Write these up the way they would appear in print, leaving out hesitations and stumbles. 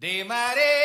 De mare.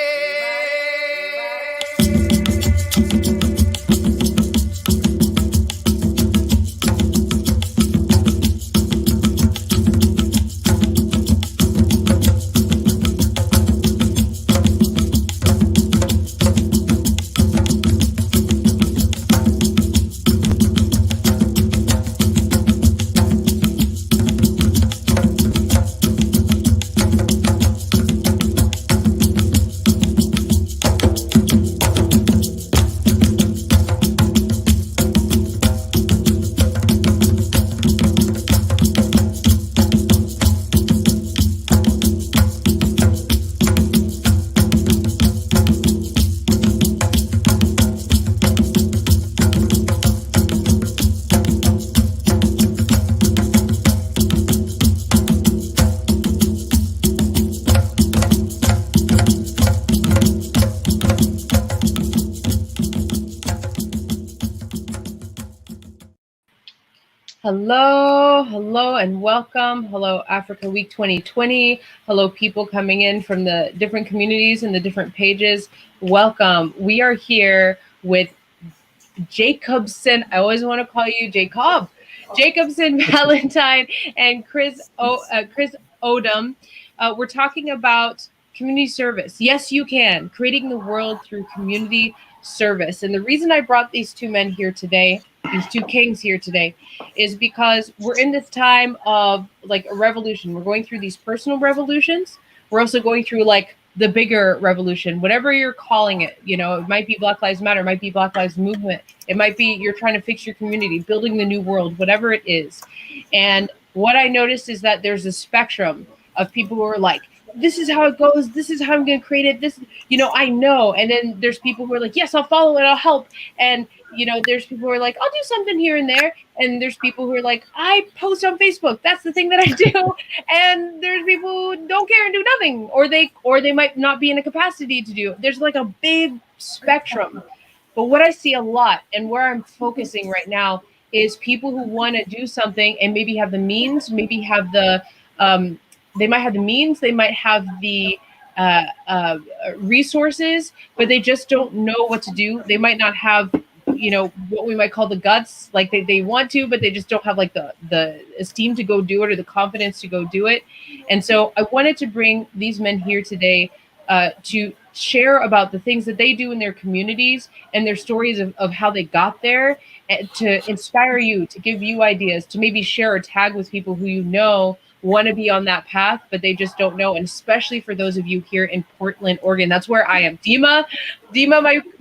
Hello, and welcome. Hello, Africa Week 2020. Hello, people coming in from the different communities and the different pages. Welcome. We are here with Jacobsen. I always want to call you Jacob. Jacobsen, Valentine, and Chris Odom. We're talking about community service. Yes, you can. Creating the world through community service. And the reason I brought these two men here today, these two kings here today, is because we're in this time of like a revolution. We're going through these personal revolutions. We're also going through like the bigger revolution, whatever you're calling it. You know, it might be Black Lives Matter, it might be Black Lives Movement. It might be you're trying to fix your community, building the new world, whatever it is. And what I noticed is that there's a spectrum of people who are like, this is how it goes. This is how I'm going to create it. This, I know. And then there's people who are like, yes, I'll follow it. I'll help. And, there's people who are like, I'll do something here and there. And there's people who are like, I post on Facebook. That's the thing that I do. And there's people who don't care and do nothing, or they might not be in a capacity to do. There's like a big spectrum. But what I see a lot and where I'm focusing right now is people who want to do something and maybe have the means, maybe have the, they might have the means, they might have the resources, but they just don't know what to do. They might not have, what we might call the guts, like they want to, but they just don't have like the esteem to go do it or the confidence to go do it. And so I wanted to bring these men here today to share about the things that they do in their communities and their stories of how they got there, and to inspire you, to give you ideas, to maybe share or tag with people who want to be on that path, but they just don't know. And especially for those of you here in Portland, Oregon, that's where I am. Dima,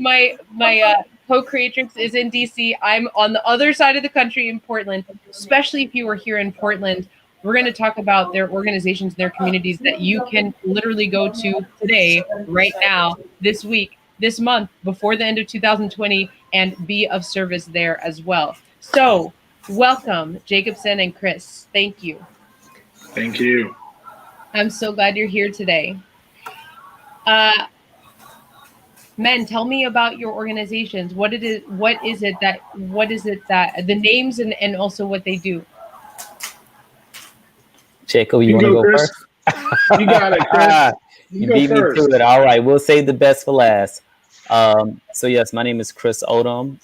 my co-creatrix is in DC. I'm on the other side of the country in Portland. Especially if you are here in Portland, we're going to talk about their organizations and their communities that you can literally go to today, right now, this week, this month, before the end of 2020, and be of service there as well. So welcome, Jacobsen and Chris. Thank you. Thank you. I'm so glad you're here today. Men, tell me about your organizations. What is it that the names and also what they do? Jacob, you want to go Chris? first? You got it, Chris. You beat me to it. All right, we'll save the best for last. So yes, my name is Chris Odom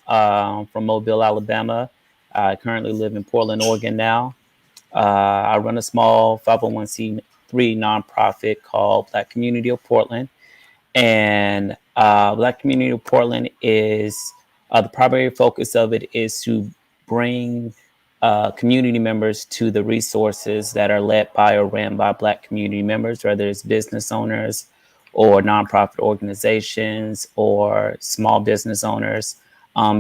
from Mobile, Alabama. I currently live in Portland, Oregon now. I run a small 501c3 nonprofit called Black Community of Portland. And Black Community of Portland is the primary focus of it is to bring community members to the resources that are led by or ran by Black community members, whether it's business owners or nonprofit organizations or small business owners,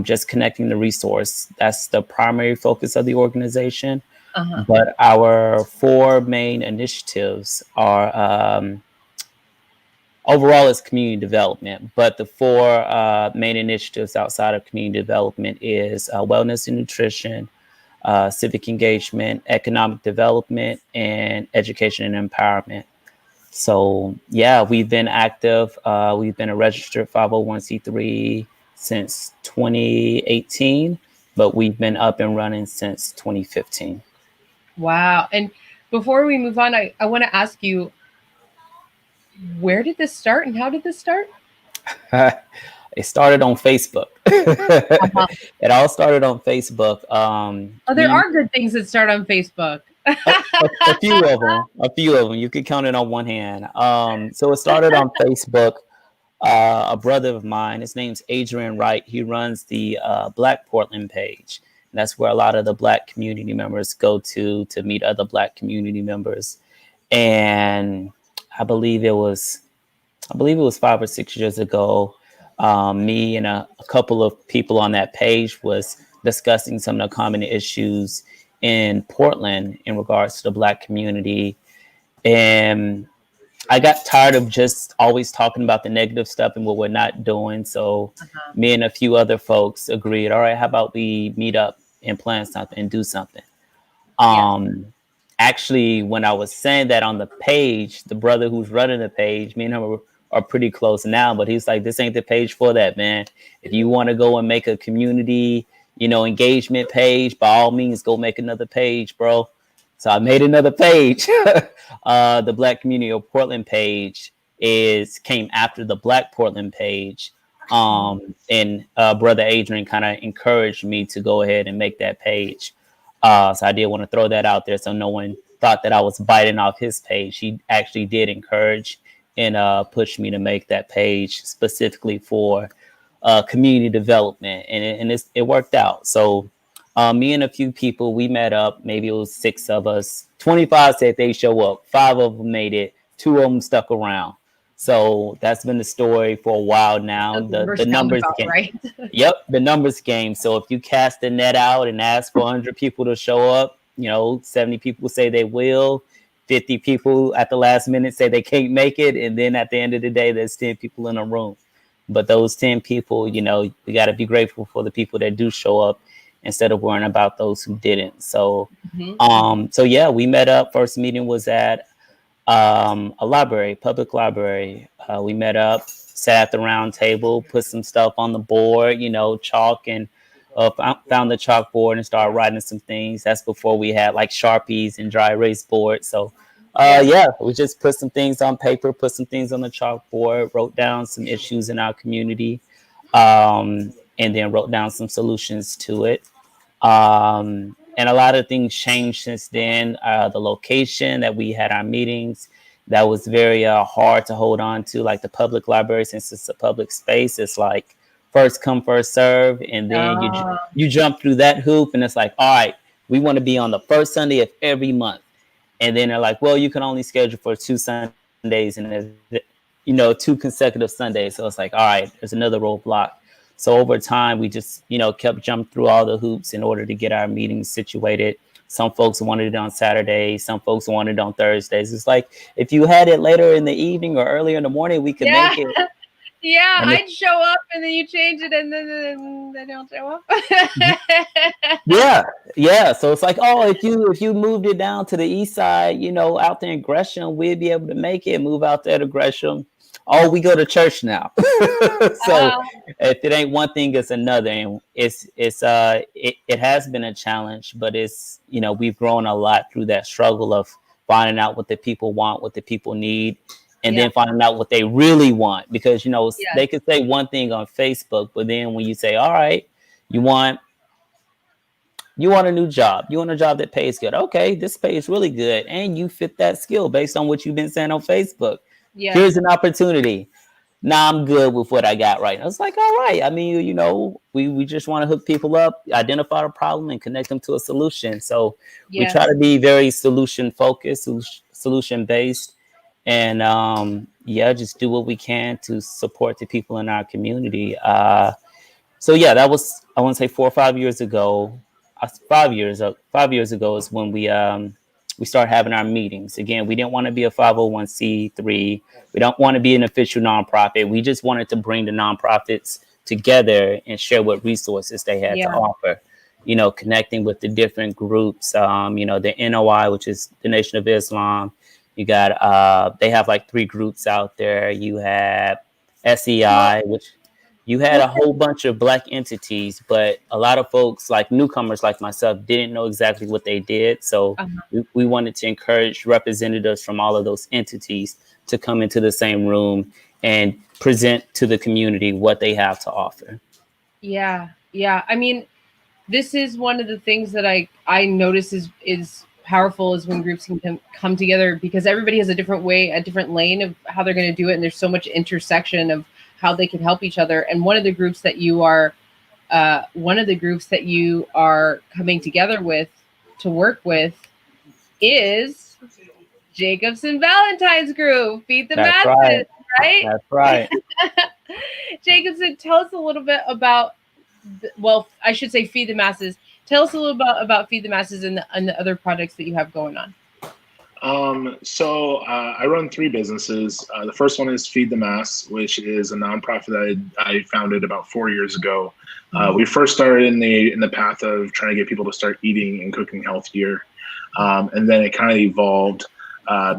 just connecting the resource. That's the primary focus of the organization. Uh-huh. But our four main initiatives are overall it's community development, but the four main initiatives outside of community development is wellness and nutrition, civic engagement, economic development, and education and empowerment. So yeah, we've been active. We've been a registered 501c3 since 2018, but we've been up and running since 2015. Wow. And before we move on, I want to ask you, Where did this start and how did this start? It started on Facebook. Uh-huh. It all started on Facebook. Oh, there are good things that start on Facebook. A few of them. A few of them. You could count it on one hand. So it started on Facebook. A brother of mine, his name's Adrian Wright. He runs the Black Portland page. And that's where a lot of the Black community members go to meet other Black community members. And I believe it was 5 or 6 years ago. Me and a couple of people on that page was discussing some of the common issues in Portland in regards to the Black community. And I got tired of just always talking about the negative stuff and what we're not doing. So me and a few other folks agreed, all right, how about we meet up and plan something and do something? Actually, when I was saying that on the page, the brother who's running the page, me and him are pretty close now, but he's like, this ain't the page for that, man. If you want to go and make a community, engagement page, by all means, go make another page, bro. So I made another page. The Black Community of Portland page came after the Black Portland page. And Brother Adrian kind of encouraged me to go ahead and make that page. So I did want to throw that out there so no one thought that I was biting off his page. He actually did encourage and push me to make that page specifically for community development. And it worked out. So me and a few people, we met up. Maybe it was 6 of us. 25 said they show up. 5 of them made it. 2 of them stuck around. So that's been the story for a while now. The numbers game. Right? Yep, the numbers game. So if you cast the net out and ask for 100 people to show up, 70 people say they will. 50 people at the last minute say they can't make it. And then at the end of the day, there's 10 people in a room. But those 10 people, we got to be grateful for the people that do show up instead of worrying about those who didn't. So, so yeah, we met up. First meeting was at a library, public library. We met up, sat at the round table, put some stuff on the board, chalk, and found the chalkboard and started writing some things. That's before we had like Sharpies and dry erase boards. So we just put some things on paper, put some things on the chalkboard, wrote down some issues in our community, and then wrote down some solutions to it. And a lot of things changed since then. The location that we had our meetings, that was very hard to hold on to. Like the public library, since it's a public space, it's like first come, first serve. And then you jump through that hoop and it's like, all right, we want to be on the first Sunday of every month. And then they're like, well, you can only schedule for 2 Sundays and there's, 2 consecutive Sundays. So it's like, all right, there's another roadblock. So over time, we just, kept jumping through all the hoops in order to get our meetings situated. Some folks wanted it on Saturdays. Some folks wanted it on Thursdays. It's like, if you had it later in the evening or earlier in the morning, we could make it. Yeah, I'd show up and then you change it and then they don't show up. Yeah. So it's like, oh, if you moved it down to the east side, out there in Gresham, we'd be able to make it. Move out there to Gresham. Oh, we go to church now. So if it ain't one thing, it's another. And it has been a challenge, but it's, we've grown a lot through that struggle of finding out what the people want, what the people need, and then finding out what they really want. Because, they could say one thing on Facebook, but then when you say, all right, you want a new job. You want a job that pays good. Okay, this pays really good. And you fit that skill based on what you've been saying on Facebook. Yeah. Here's an opportunity. Now I'm good with what I got right now. It's like, all right. I mean, we just want to hook people up, identify a problem, and connect them to a solution. So we try to be very solution focused, solution based, and just do what we can to support the people in our community. So yeah, that was, I want to say 4 or 5 years ago. 5 years ago is when we started having our meetings. Again, we didn't want to be a 501c3. We don't want to be an official nonprofit. We just wanted to bring the nonprofits together and share what resources they had to offer. Connecting with the different groups. The NOI, which is the Nation of Islam. You got they have like 3 groups out there. You have SEI, which you had a whole bunch of Black entities, but a lot of folks, like newcomers like myself, didn't know exactly what they did. So we wanted to encourage representatives from all of those entities to come into the same room and present to the community what they have to offer. Yeah. I mean, this is one of the things that I notice is powerful is when groups can come together, because everybody has a different way, a different lane of how they're going to do it, and there's so much intersection of how they can help each other. And one of the groups that you are coming together with to work with is Jacobsen Valentine's group, Feed the That's Masses, right? That's right. Jacobsen, tell us a little bit about, well, I should say Feed the Masses. Tell us a little about Feed the Masses and the other projects that you have going on. So I run 3 businesses. The first one is Feed the Mass, which is a nonprofit that I founded about 4 years ago. We first started in the path of trying to get people to start eating and cooking healthier, and then it kind of evolved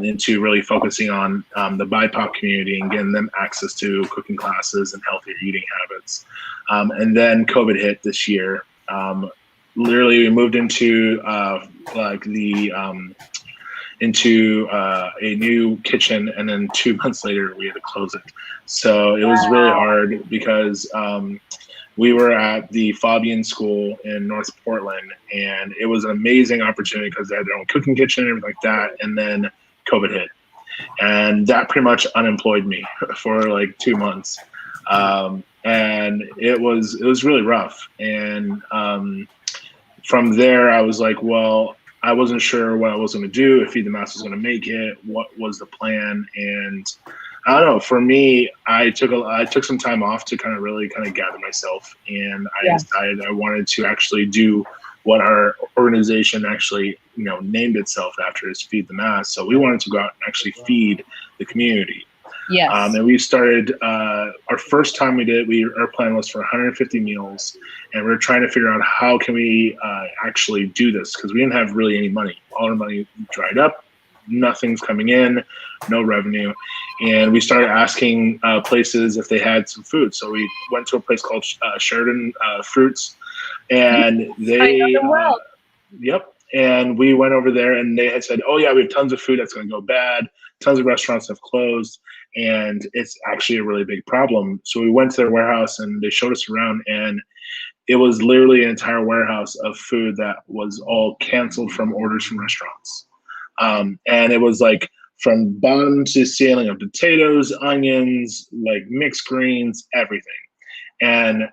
into really focusing on the BIPOC community and getting them access to cooking classes and healthier eating habits. And then COVID hit this year. Literally, we moved into into a new kitchen, and then 2 months later we had to close it. So it was really hard because we were at the Fabian School in North Portland, and it was an amazing opportunity because they had their own cooking kitchen and everything like that. And then COVID hit, and that pretty much unemployed me for like 2 months. And it was really rough. And from there, I was like, well, I wasn't sure what I was going to do, if Feed the Mass was going to make it, what was the plan. And I don't know, for me, I took some time off to kind of gather myself. And I decided I wanted to actually do what our organization actually, named itself after, is Feed the Mass. So we wanted to go out and actually feed the community. Yes. And we started, our first time we did, our plan was for 150 meals, and we were trying to figure out how can we actually do this, because we didn't have really any money. All our money dried up, nothing's coming in, no revenue. And we started asking places if they had some food. So we went to a place called Sheridan Fruits, and they, I know them well. Yep. And we went over there, and they had said, oh yeah, we have tons of food that's going to go bad. Tons of restaurants have closed, and it's actually a really big problem. So we went to their warehouse, and they showed us around, and it was literally an entire warehouse of food that was all canceled from orders from restaurants. And it was like from bottom to ceiling of potatoes, onions, like mixed greens, everything. And,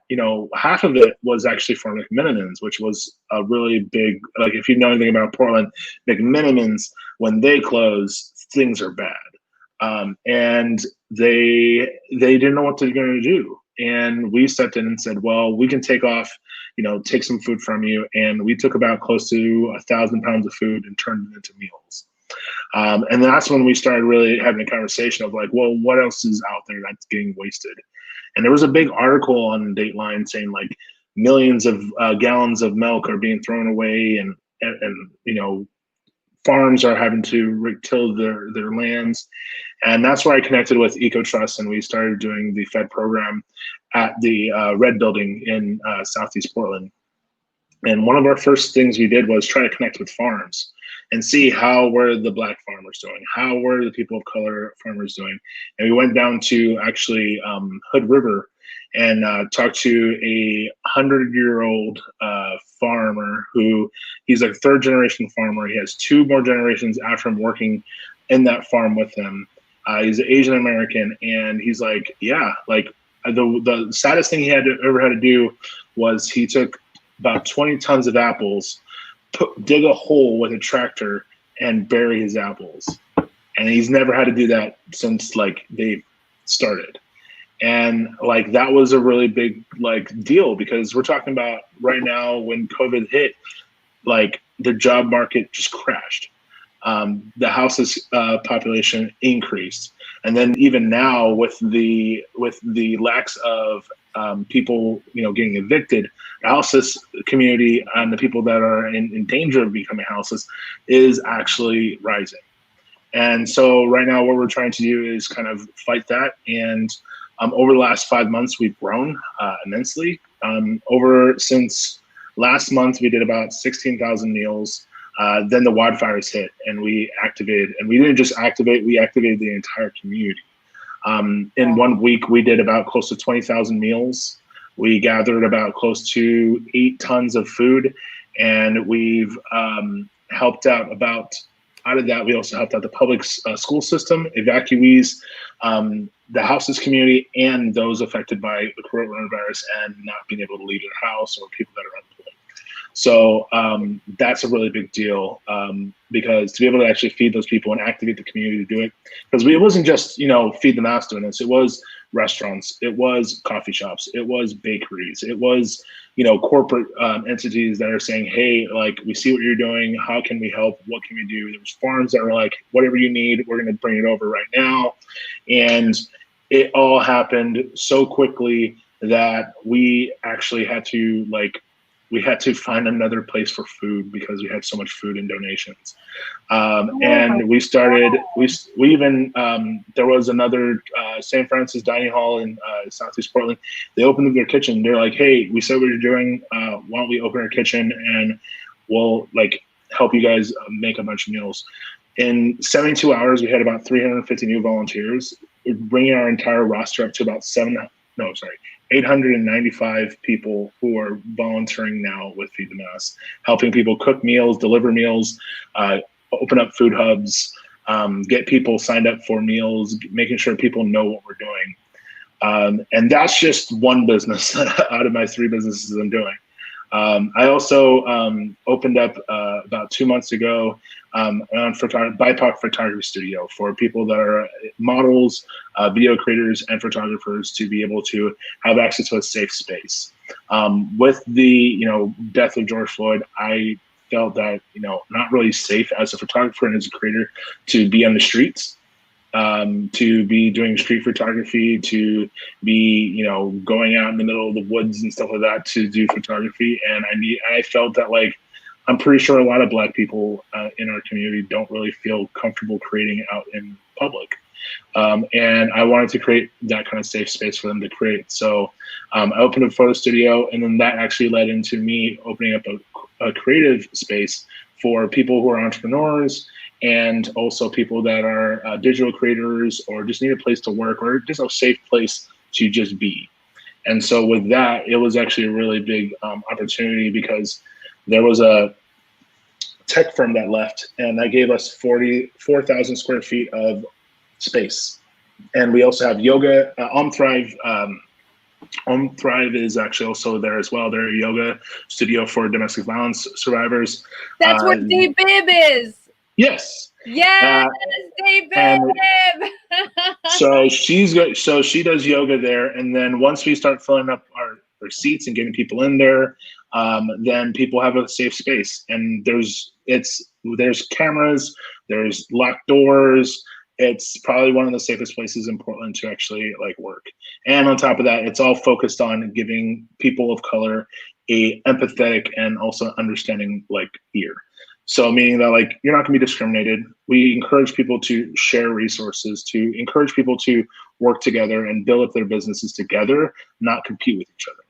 half of it was actually for McMenamins, which was a really big, like, if you know anything about Portland, McMenamins, when they close, things are bad. And they didn't know what they're going to do. And we stepped in and said, well, we can take take some food from you. And we took about close to 1,000 pounds of food and turned it into meals. And that's when we started really having a conversation of like, well, what else is out there that's getting wasted? And there was a big article on Dateline saying like millions of gallons of milk are being thrown away, and farms are having to till their lands. And that's where I connected with EcoTrust, and we started doing the Fed program at the Red Building in Southeast Portland. And one of our first things we did was try to connect with farms and see how were the Black farmers doing, how were the people of color farmers doing. And we went down to actually Hood River and talked to a 100-year-old farmer who, he's a 3rd generation farmer. He has 2 more generations after him working in that farm with him. He's an Asian American, and he's like, yeah, like the saddest thing he ever had to do was he took about 20 tons of apples, dig a hole with a tractor, and bury his apples. And he's never had to do that since like they started. And like that was a really big like deal, because we're talking about right now when COVID hit, like the job market just crashed. The houses population increased, and then even now with the lacks of people getting evicted, the houseless community and the people that are in danger of becoming houseless is actually rising. And so right now what we're trying to do is kind of fight that and Over the last 5 months, we've grown immensely. Since last month, we did about 16,000 meals. Then the wildfires hit, and we activated. And we didn't just activate; we activated the entire community. In 1 week, we did about close to 20,000 meals. We gathered about close to 8 tons of food, and we've helped out about. Out of that, we also helped out the public school system, evacuees, the houseless community, and those affected by the coronavirus and not being able to leave their house, or people that are unemployed. So that's a really big deal, because to be able to actually feed those people and activate the community to do it, because it wasn't just, feed the mass doing this. It was restaurants, it was coffee shops, it was bakeries, it was, corporate entities that are saying, hey, like, we see what you're doing, how can we help, what can we do? There was farms that were like, whatever you need, we're going to bring it over right now. And it all happened so quickly that we actually had to find another place for food because we had so much food and donations. And we started, we even, there was another St. Francis Dining Hall in Southeast Portland. They opened up their kitchen. They're like, hey, we said what you're doing. Why don't we open our kitchen and we'll help you guys make a bunch of meals. In 72 hours, we had about 350 new volunteers, bringing our entire roster up to about 895 people who are volunteering now with Feed the Mass, helping people cook meals, deliver meals, open up food hubs, get people signed up for meals, making sure people know what we're doing. And that's just one business out of my 3 businesses I'm doing. I also opened up about 2 months ago BIPOC photography studio for people that are models, video creators, and photographers to be able to have access to a safe space. With the death of George Floyd, I felt that not really safe as a photographer and as a creator to be on the streets. To be doing street photography, to be, going out in the middle of the woods and stuff like that to do photography. And I felt that I'm pretty sure a lot of Black people in our community don't really feel comfortable creating out in public. And I wanted to create that kind of safe space for them to create. So I opened a photo studio, and then that actually led into me opening up a creative space for people who are entrepreneurs, and also people that are digital creators, or just need a place to work, or just a safe place to just be. And so with that, it was actually a really big opportunity, because there was a tech firm that left, and that gave us 44,000 square feet of space. And we also have yoga. Thrive is actually also there as well. They're a yoga studio for domestic violence survivors. That's where Dave Bibb is. Yes. Yes, Dave Bibb. So she does yoga there, and then once we start filling up our seats and getting people in there, then people have a safe space. And there's cameras, there's locked doors. It's probably one of the safest places in Portland to actually work. And on top of that, it's all focused on giving people of color a empathetic and also understanding ear. So meaning that you're not going to be discriminated. We encourage people to share resources, to encourage people to work together and build up their businesses together, not compete with each other.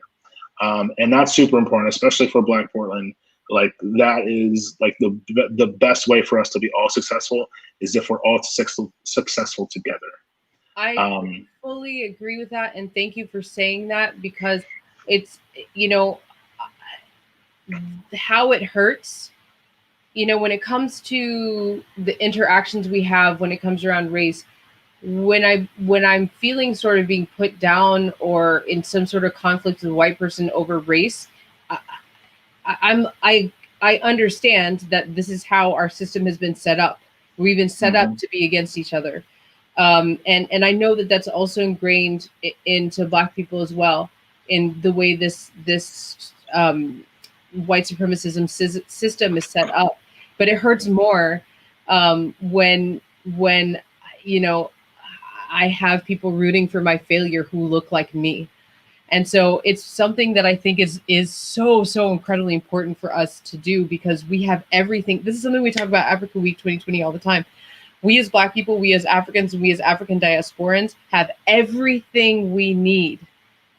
And that's super important, especially for Black Portland. That is the best way for us to be all successful is if we're all successful together. I fully agree with that, and thank you for saying that, because it's how it hurts. When it comes to the interactions we have, when it comes around race, when I'm feeling sort of being put down or in some sort of conflict with a white person over race, I understand that this is how our system has been set up. We've been set up to be against each other. And I know that that's also ingrained into Black people as well, in the way this white supremacism system is set up. But it hurts more when I have people rooting for my failure who look like me. And so it's something that I think is so incredibly important for us to do, because we have everything. This is something we talk about Africa Week 2020 all the time. we as Black people, we as Africans, we as African diasporans have everything we need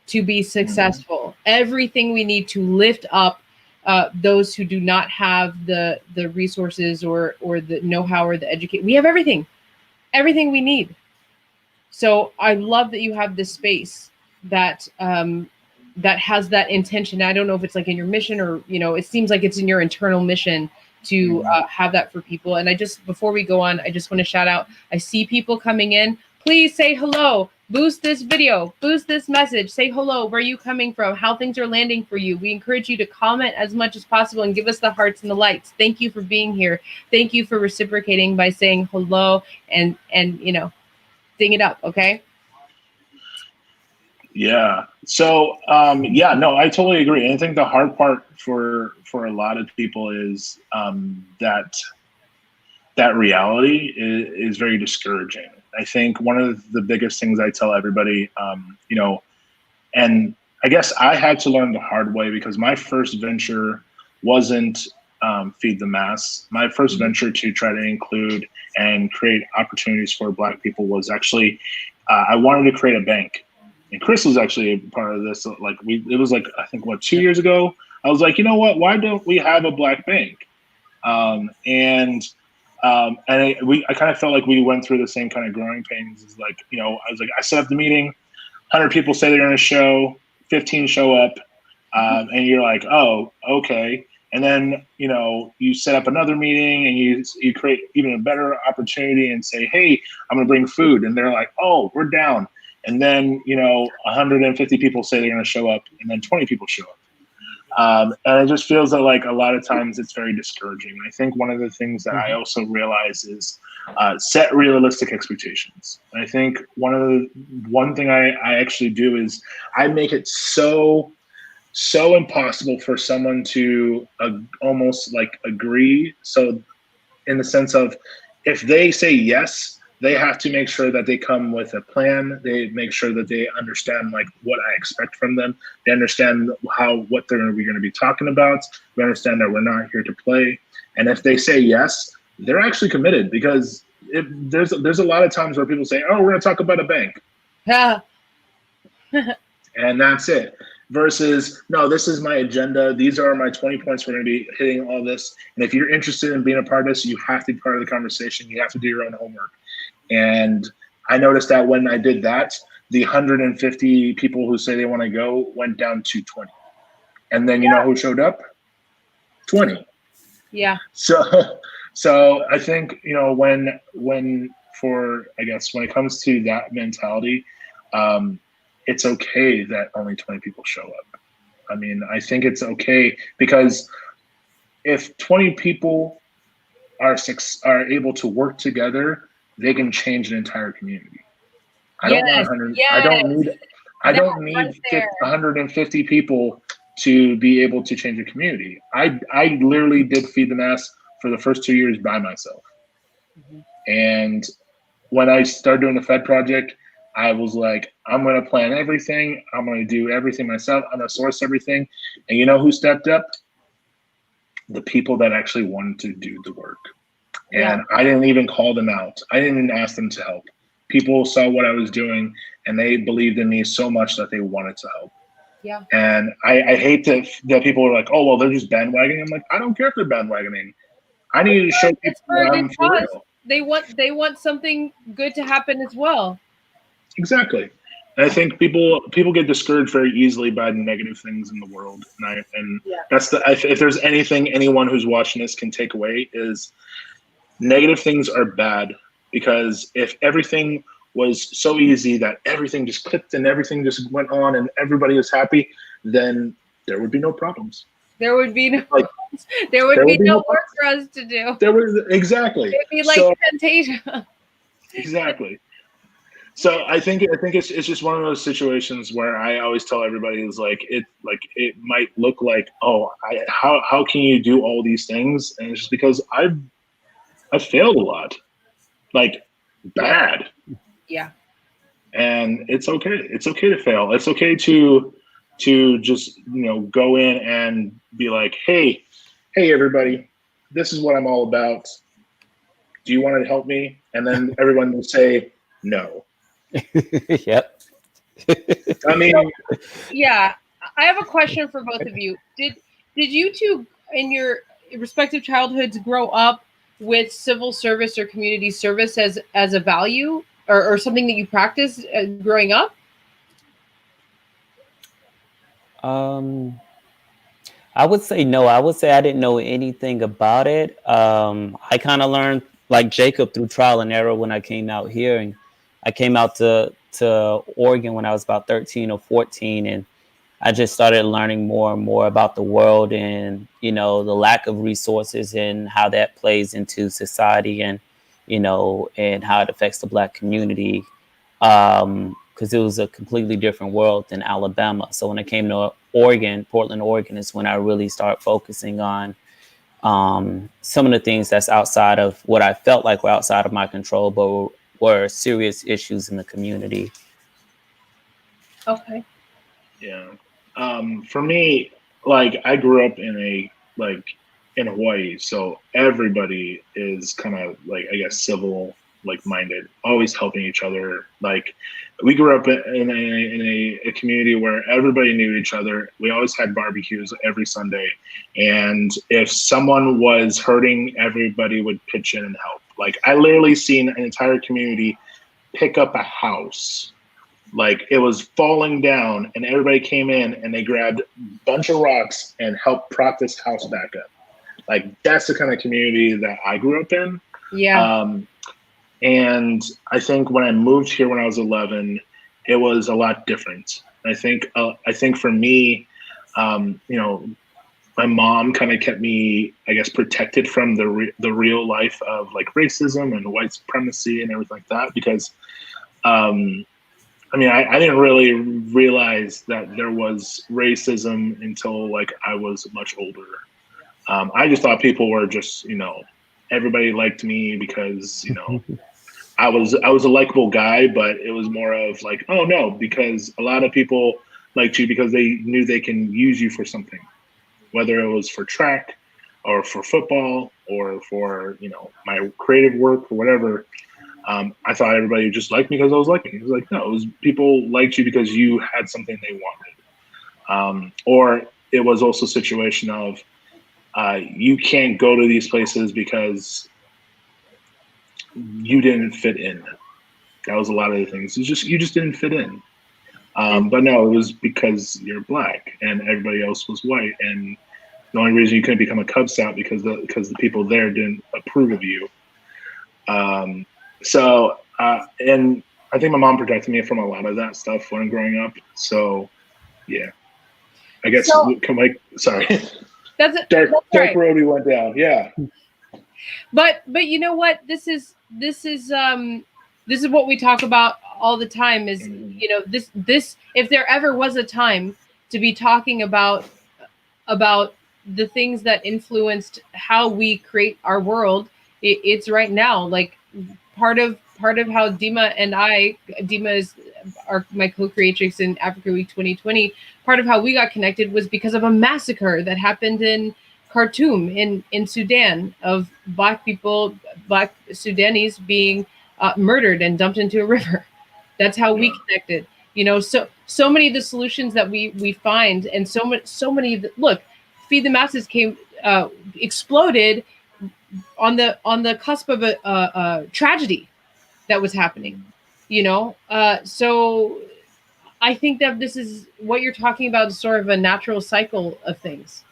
to be successful, everything we need to lift up those who do not have the resources or the know-how or the education. We have everything we need. So I love that you have this space that that has that intention. I don't know if it's like in your mission or, you know, it seems like it's in your internal mission to have that for people. And I just, before we go on, I just want to shout out, I see people coming in. Please say hello, boost this video, boost this message, say hello, where are you coming from, how things are landing for you. We encourage you to comment as much as possible and give us the hearts and the lights. Thank you for being here. Thank you for reciprocating by saying hello and you know, ding it up, okay? Yeah. So yeah, no, I totally agree. And I think the hard part for a lot of people is that reality is very discouraging. I think one of the biggest things I tell everybody, you know, and I guess I had to learn the hard way because my first venture wasn't Feed the Mass. My first venture to try to include and create opportunities for Black people was actually, I wanted to create a bank. And Chris was actually a part of this. Like it was like, I think 2 years ago, I was like, you know what, why don't we have a Black bank? I kind of felt like we went through the same kind of growing pains. It's like, you know, I was like, I set up the meeting, 100 people say they're going to show, 15 show up, and you're like, oh, okay. And then, you know, you set up another meeting and you create even a better opportunity and say, hey, I'm going to bring food. And they're like, oh, we're down. And then, you know, 150 people say they're going to show up, and then 20 people show up. And it just feels that like a lot of times it's very discouraging. I think one of the things that I also realize is set realistic expectations. And I think one thing I actually do is I make it so impossible for someone to almost like agree. So in the sense of if they say yes, they have to make sure that they come with a plan. They make sure that they understand like what I expect from them. They understand what we're going to be talking about. We understand that we're not here to play. And if they say yes, they're actually committed because there's a lot of times where people say, oh, we're going to talk about a bank. Yeah. And that's it. Versus, no, this is my agenda. These are my 20 points. We're going to be hitting all this. And if you're interested in being a part of this, you have to be part of the conversation. You have to do your own homework. And I noticed that when I did that, the 150 people who say they want to go went down to 20. And then you know who showed up? 20. Yeah. So I think, you know, when it comes to that mentality, it's okay that only 20 people show up. I mean, I think it's okay because if 20 people are able to work together, they can change an entire community. I don't want 100. Yes. I don't need 150 people to be able to change a community. I literally did Feed the Mass for the first 2 years by myself. And when I started doing the Fed project, I was like, I'm going to plan everything. I'm going to do everything myself. I'm going to source everything. And you know who stepped up? The people that actually wanted to do the work. And I didn't even call them out. I didn't even ask them to help. People saw what I was doing and they believed in me so much that they wanted to help. Yeah. And I hate that people are like, oh, well, they're just bandwagoning. I'm like, I don't care if they're bandwagoning. I need to show people that I'm for real. They want something good to happen as well. Exactly. And I think people get discouraged very easily by the negative things in the world. And that's if there's anything anyone who's watching this can take away is negative things are bad, because if everything was so easy that everything just clicked and everything just went on and everybody was happy, then there would be no problems. There would be no there would be no work for us to do. Exactly. It'd be like Temptation. Exactly. So I think it's just one of those situations where I always tell everybody is it might look like, oh, how can you do all these things? And it's just because I've failed a lot, like bad. Yeah. And it's okay. It's okay to fail. It's okay to just, go in and be like, hey, everybody, this is what I'm all about. do you want to help me? And then everyone will say no. Yep. I mean, Yeah, I have a question for both of you. Did you two in your respective childhoods grow up with civil service or community service as a value or something that you practiced growing up? I would say no. I would say I didn't know anything about it. I kind of learned like Jacob through trial and error when I came out here, and I came out to Oregon when I was about 13 or 14, and I just started learning more and more about the world and the lack of resources and how that plays into society and and how it affects the Black community. Because it was a completely different world than Alabama. So when I came to Oregon, Portland, Oregon, is when I really started focusing on some of the things that's outside of what I felt like were outside of my control, but were serious issues in the community. Okay. yeah. For me, like I grew up in Hawaii, so everybody is kind of like, I guess, civil, like minded, always helping each other. Like we grew up in a community where everybody knew each other. We always had barbecues every Sunday, and if someone was hurting, everybody would pitch in and help. Like I literally seen an entire community pick up a house. Like it was falling down, and everybody came in and they grabbed a bunch of rocks and helped prop this house back up. Like that's the kind of community that I grew up in. Yeah. And I think when I moved here when I was 11, it was a lot different. I think for me, my mom kind of kept me, I guess, protected from the real life of like racism and white supremacy and everything like that. Because, I didn't really realize that there was racism until like I was much older. I just thought people were just, everybody liked me because, I was a likable guy, but it was more of like, oh no, because a lot of people liked you because they knew they can use you for something, whether it was for track or for football or for, my creative work or whatever. I thought everybody just liked me because I was liking. It was like, no, it was people liked you because you had something they wanted. Or it was also a situation of you can't go to these places because you didn't fit in. That was a lot of the things. You just didn't fit in. But no, it was because you're Black and everybody else was white, and the only reason you couldn't become a Cub Scout because the people there didn't approve of you. And I think my mom protected me from a lot of that stuff when growing up. So, yeah, I guess sorry, That's dark right. road we went down. Yeah, but you know what? This is what we talk about all the time. Is this if there ever was a time to be talking about the things that influenced how we create our world, it's right now. Like part of how Dima is my co-creatrix in Africa Week 2020. Part of how we got connected was because of a massacre that happened in Khartoum in Sudan of Black Sudanese being murdered and dumped into a river. That's how we connected. So many of the solutions that we find, and so many of the, look, Feed the Masses exploded on the cusp of a tragedy that was happening. So I think that this is what you're talking about is sort of a natural cycle of things.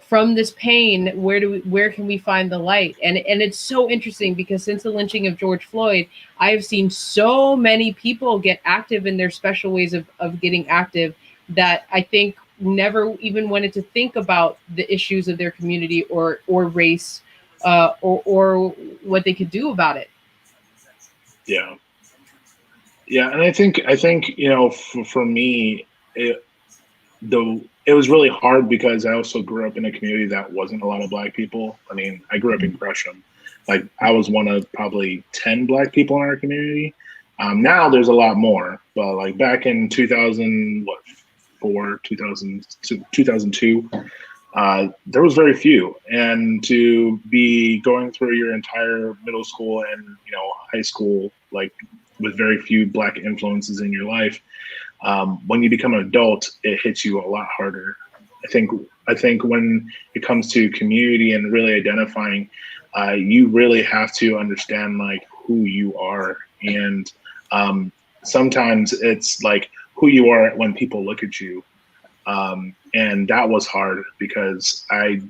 From this pain, where can we find the light? And it's so interesting because since the lynching of George Floyd, I have seen so many people get active in their special ways of getting active that I think never even wanted to think about the issues of their community or race or what they could do about it. Yeah, and I think for me, it was really hard because I also grew up in a community that wasn't a lot of Black people. I mean, I grew up in Gresham. Like I was one of probably 10 Black people in our community. Now there's a lot more, but like back in 2002, there was very few. And to be going through your entire middle school and, you know, high school, like with very few Black influences in your life, when you become an adult, it hits you a lot harder. I think when it comes to community and really identifying, you really have to understand like who you are. And sometimes it's like who you are when people look at you. And that was hard because I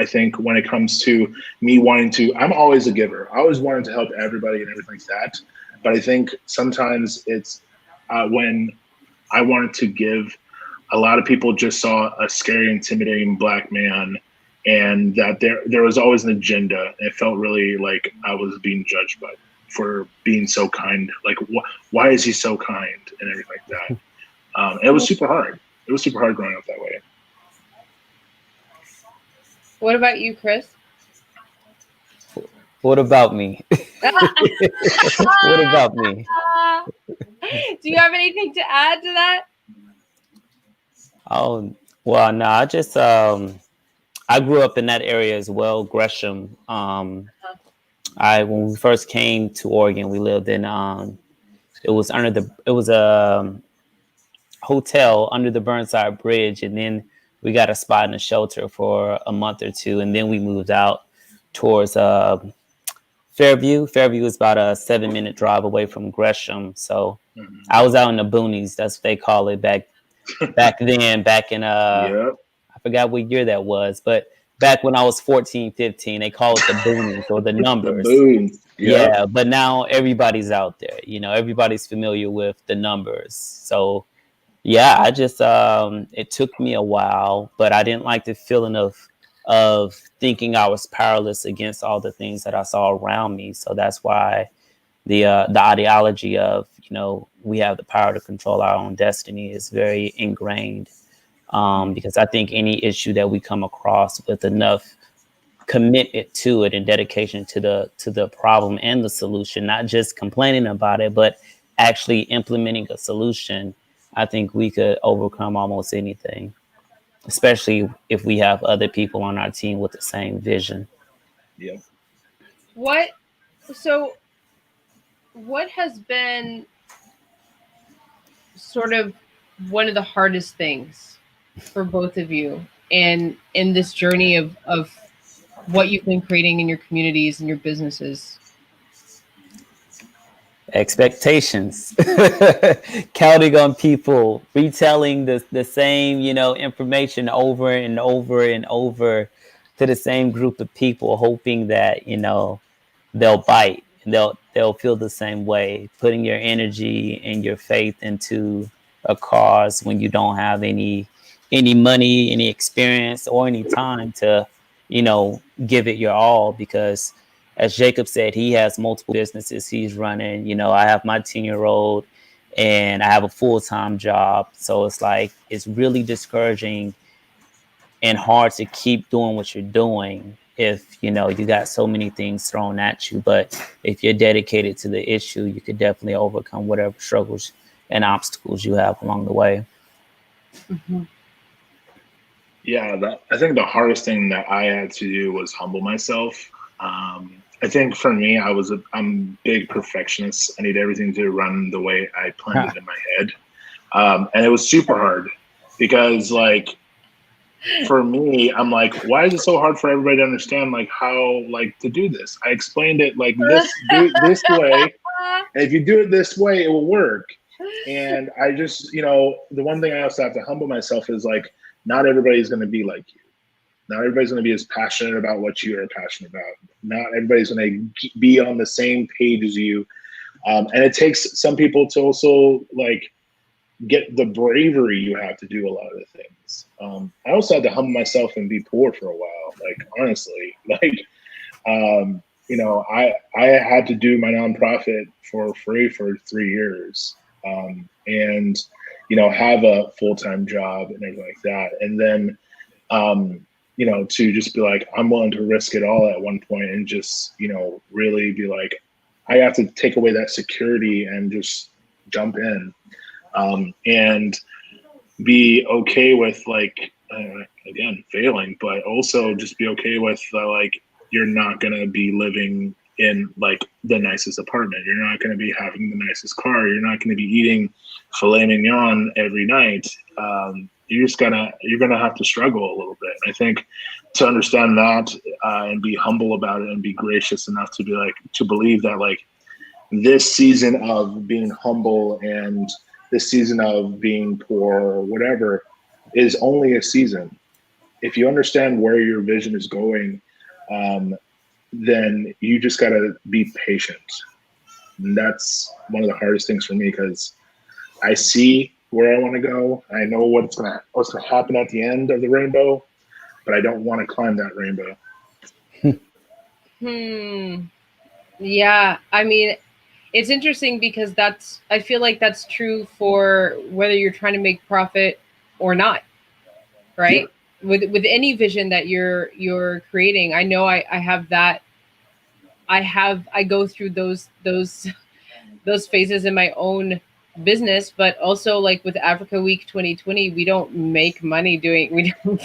think when it comes to me wanting to, I'm always a giver. I always wanted to help everybody and everything like that. But I think sometimes it's when I wanted to give, a lot of people just saw a scary, intimidating Black man, and that there was always an agenda. It felt really like I was being judged by for being so kind. Like, why is he so kind and everything like that? It was super hard. It was super hard growing up that way. What about you, Chris? What about me? What about me? Do you have anything to add to that? Oh, well, no, I just I grew up in that area as well, Gresham. When we first came to Oregon, we lived in it was a hotel under the Burnside Bridge, and then we got a spot in a shelter for a month or two, and then we moved out towards Fairview. Fairview is about a 7-minute drive away from Gresham. So I was out in the boonies. That's what they call it back then. Back in Yep. I forgot what year that was, but back when I was 14, 15, they call it the boonies or the numbers. The boom. Yep. Yeah, but now everybody's out there. You know, everybody's familiar with the numbers. So yeah, I just it took me a while, but I didn't like the feeling of thinking I was powerless against all the things that I saw around me. So that's why the ideology of, you know, we have the power to control our own destiny is very ingrained. Because I think any issue that we come across with enough commitment to it and dedication to the problem and the solution, not just complaining about it, but actually implementing a solution, I think we could overcome almost anything, especially if we have other people on our team with the same vision. Yep. What has been sort of one of the hardest things for both of you in this journey of what you've been creating in your communities and your businesses? Expectations. Counting on people, retelling the same, you know, information over and over and over to the same group of people, hoping that, you know, they'll bite and they'll feel the same way. Putting your energy and your faith into a cause when you don't have any money, any experience, or any time to, you know, give it your all. Because as Jacob said, he has multiple businesses he's running. You know, I have my 10-year-old and I have a full-time job. So it's like, it's really discouraging and hard to keep doing what you're doing if, you know, you got so many things thrown at you. But if you're dedicated to the issue, you could definitely overcome whatever struggles and obstacles you have along the way. Mm-hmm. Yeah, I think the hardest thing that I had to do was humble myself. I think for me, I'm a big perfectionist. I need everything to run the way I planned it in my head. And it was super hard because, like, for me, I'm like, why is it so hard for everybody to understand, like, how, like, to do this? I explained it like this, do it this way. And if you do it this way, it will work. And I just, you know, the one thing I also have to humble myself is, like, not everybody's going to be like you. Not everybody's going to be as passionate about what you are passionate about. Not everybody's going to be on the same page as you. And it takes some people to also, like, get the bravery you have to do a lot of the things. I also had to humble myself and be poor for a while. Like, honestly, like, you know, I had to do my nonprofit for free for 3 years. And, you know, have a full-time job and everything like that. And then, you know, to just be like, I'm willing to risk it all at one point and just, you know, really be like, I have to take away that security and just jump in, and be okay with, like, again, failing, but also just be okay with like, you're not going to be living in like the nicest apartment. You're not going to be having the nicest car. You're not going to be eating filet mignon every night. You're going to have to struggle a little bit. I think to understand that and be humble about it and be gracious enough to be like, to believe that like this season of being humble and this season of being poor or whatever is only a season. If you understand where your vision is going, then you just got to be patient. And that's one of the hardest things for me because I see where I want to go. I know what's gonna happen at the end of the rainbow, but I don't want to climb that rainbow. Yeah, I mean, it's interesting because I feel like that's true for whether you're trying to make profit or not, right? Yeah. With any vision that you're creating. I know I have that. I go through those phases in my own business, but also like with Africa Week 2020, we don't make money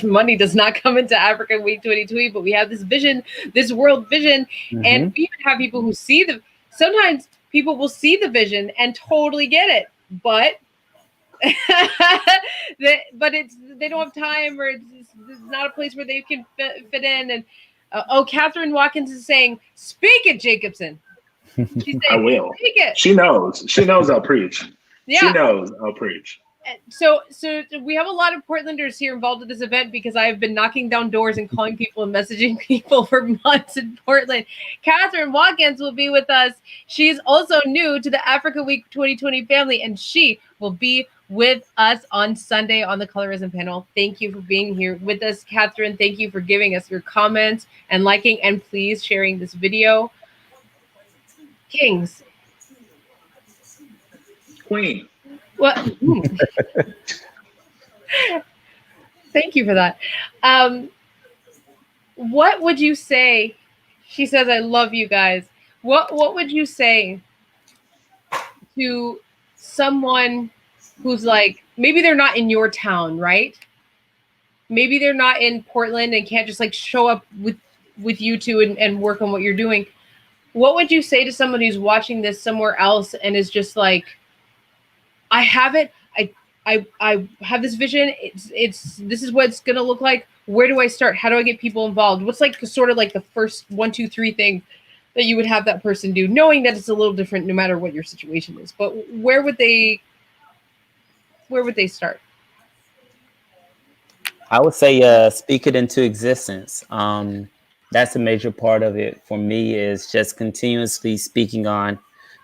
money does not come into Africa Week 2020, but we have this vision, this world vision, and we even have people who sometimes people will see the vision and totally get it, but they don't have time, or it's not a place where they can fit in. And Catherine Watkins is saying, "Speak it, Jacobsen." She's saying, I will. Speak it. She knows I'll preach. Yeah. She knows I'll preach. So we have a lot of Portlanders here involved in this event because I have been knocking down doors and calling people and messaging people for months in Portland. Catherine Watkins will be with us. She's also new to the Africa Week 2020 family, and she will be with us on Sunday on the Colorism panel. Thank you for being here with us, Catherine. Thank you for giving us your comments and liking, and please sharing this video. Kings. Queen. What? Thank you for that. What would you say? She says, "I love you guys." What would you say to someone who's like, maybe they're not in your town, right? Maybe they're not in Portland and can't just like show up with you two and work on what you're doing. What would you say to somebody who's watching this somewhere else and is just like, I have it. I have this vision. This is what it's gonna look like. Where do I start? How do I get people involved? What's like sort of like the first 1, 2, 3 thing that you would have that person do, knowing that it's a little different no matter what your situation is? But where would they start? I would say speak it into existence. That's a major part of it for me, is just continuously speaking on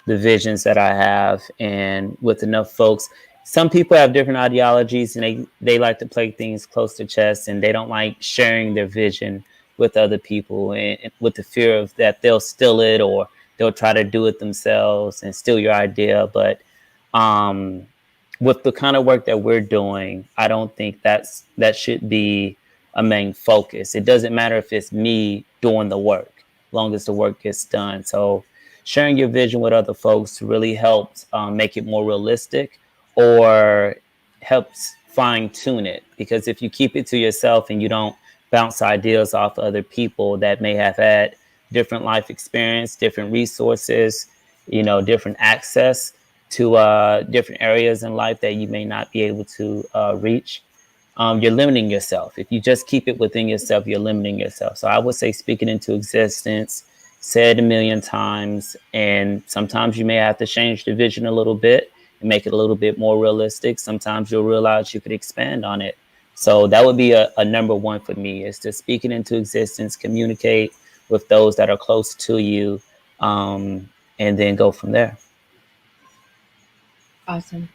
the visions that I have, and with enough folks. Some people have different ideologies and they like to play things close to chest, and they don't like sharing their vision with other people, and with the fear of that they'll steal it or they'll try to do it themselves and steal your idea. But with the kind of work that we're doing, I don't think that should be a main focus. It doesn't matter if it's me doing the work, as long as the work gets done. So sharing your vision with other folks really helps make it more realistic, or helps fine tune it. Because if you keep it to yourself and you don't bounce ideas off other people that may have had different life experience, different resources, different access to different areas in life that you may not be able to reach, you're limiting yourself. If you just keep it within yourself, you're limiting yourself. So I would say speak it into existence, say it 1,000,000 times, and sometimes you may have to change the vision a little bit and make it a little bit more realistic. Sometimes you'll realize you could expand on it. So that would be a number one for me, is to speak it into existence, communicate with those that are close to you, and then go from there. Awesome.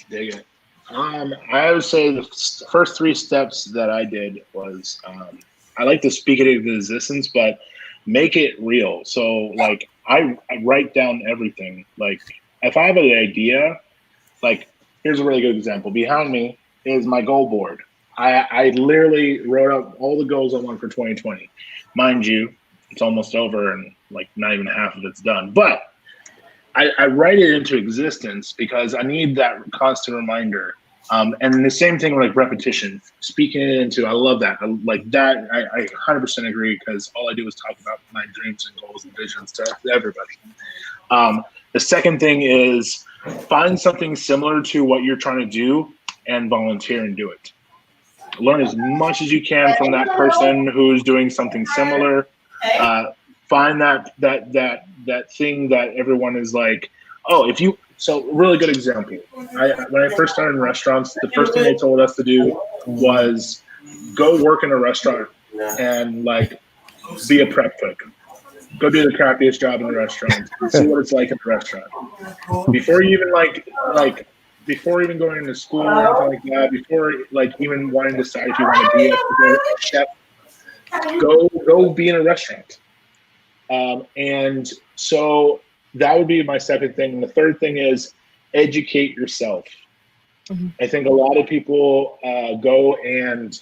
Dig it. I would say the first 3 steps that I did was I like to speak it into existence, but make it real. So like I write down everything. Like if I have an idea, like here's a really good example. Behind me is my goal board. I literally wrote up all the goals I want for 2020. Mind you, it's almost over and like not even half of it's done. But I write it into existence because I need that constant reminder And the same thing with like repetition, speaking it into, I love that. I like that. I 100% agree, because all I do is talk about my dreams and goals and visions to everybody. The second thing is find something similar to what you're trying to do and volunteer and do it. Learn as much as you can from that person who's doing something similar. Find that thing that everyone is like, oh, if you. So really good example. When I first started in restaurants, the first thing they told us to do was go work in a restaurant and like be a prep cook. Go do the crappiest job in the restaurant and see what it's like in the restaurant. Before you even before even going into school or anything like that, before like even wanting to decide if you want to be a chef, go be in a restaurant. And so that would be my second thing. And the third thing is educate yourself. Mm-hmm. I think a lot of people go and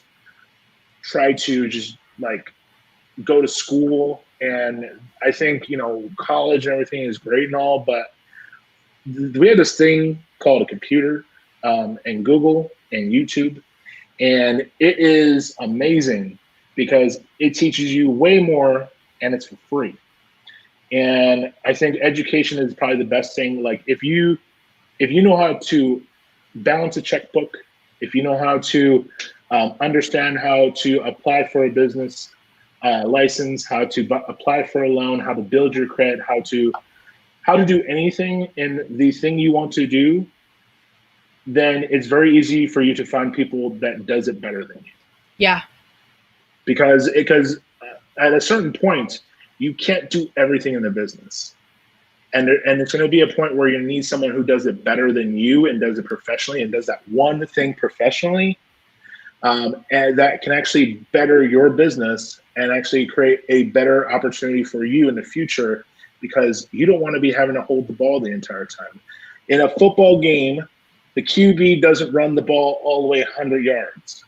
try to just like go to school. And I think, college and everything is great and all, but we have this thing called a computer and Google and YouTube. And it is amazing because it teaches you way more and it's for free. And I think education is probably the best thing. Like if you know how to balance a checkbook, if you know how to understand how to apply for a business license, how to apply for a loan, how to build your credit, how to do anything in the thing you want to do, then it's very easy for you to find people that does it better than you. Yeah. Because at a certain point, you can't do everything in the business. And it's going to be a point where you need someone who does it better than you and does it professionally and does that one thing professionally, and that can actually better your business and actually create a better opportunity for you in the future, because you don't want to be having to hold the ball the entire time. In a football game, the QB doesn't run the ball all the way 100 yards.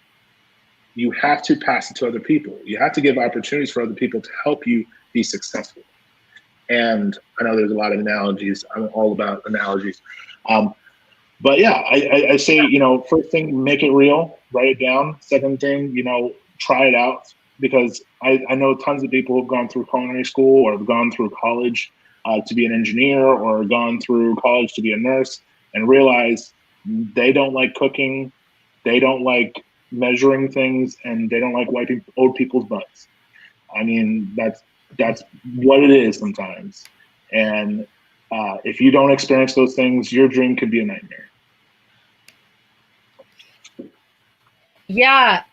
You have to pass it to other people. You have to give opportunities for other people to help you be successful. And I know there's a lot of analogies. I'm all about analogies. But yeah, I say, first thing, make it real, write it down. Second thing, try it out, because I know tons of people who've gone through culinary school or have gone through college to be an engineer or gone through college to be a nurse and realize they don't like cooking, they don't like measuring things, and they don't like wiping old people's butts. I mean, that's what it is sometimes. And if you don't experience those things, your dream could be a nightmare. Yeah,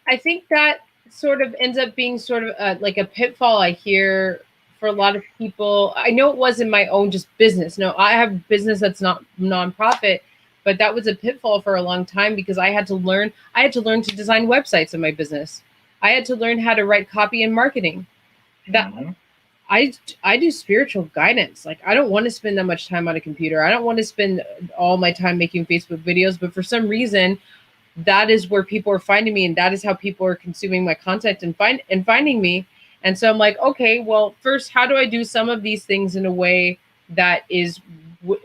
I think that sort of ends up being sort of like a pitfall I hear for a lot of people. I know it was in my own just business. No, I have a business that's not nonprofit, but that was a pitfall for a long time because I had to learn to design websites in my business. I had to learn how to write copy and marketing. That I do spiritual guidance. Like, I don't want to spend that much time on a computer. I don't want to spend all my time making Facebook videos, but for some reason, that is where people are finding me, and that is how people are consuming my content and finding me. And so I'm like, okay, well, first, how do I do some of these things in a way that is,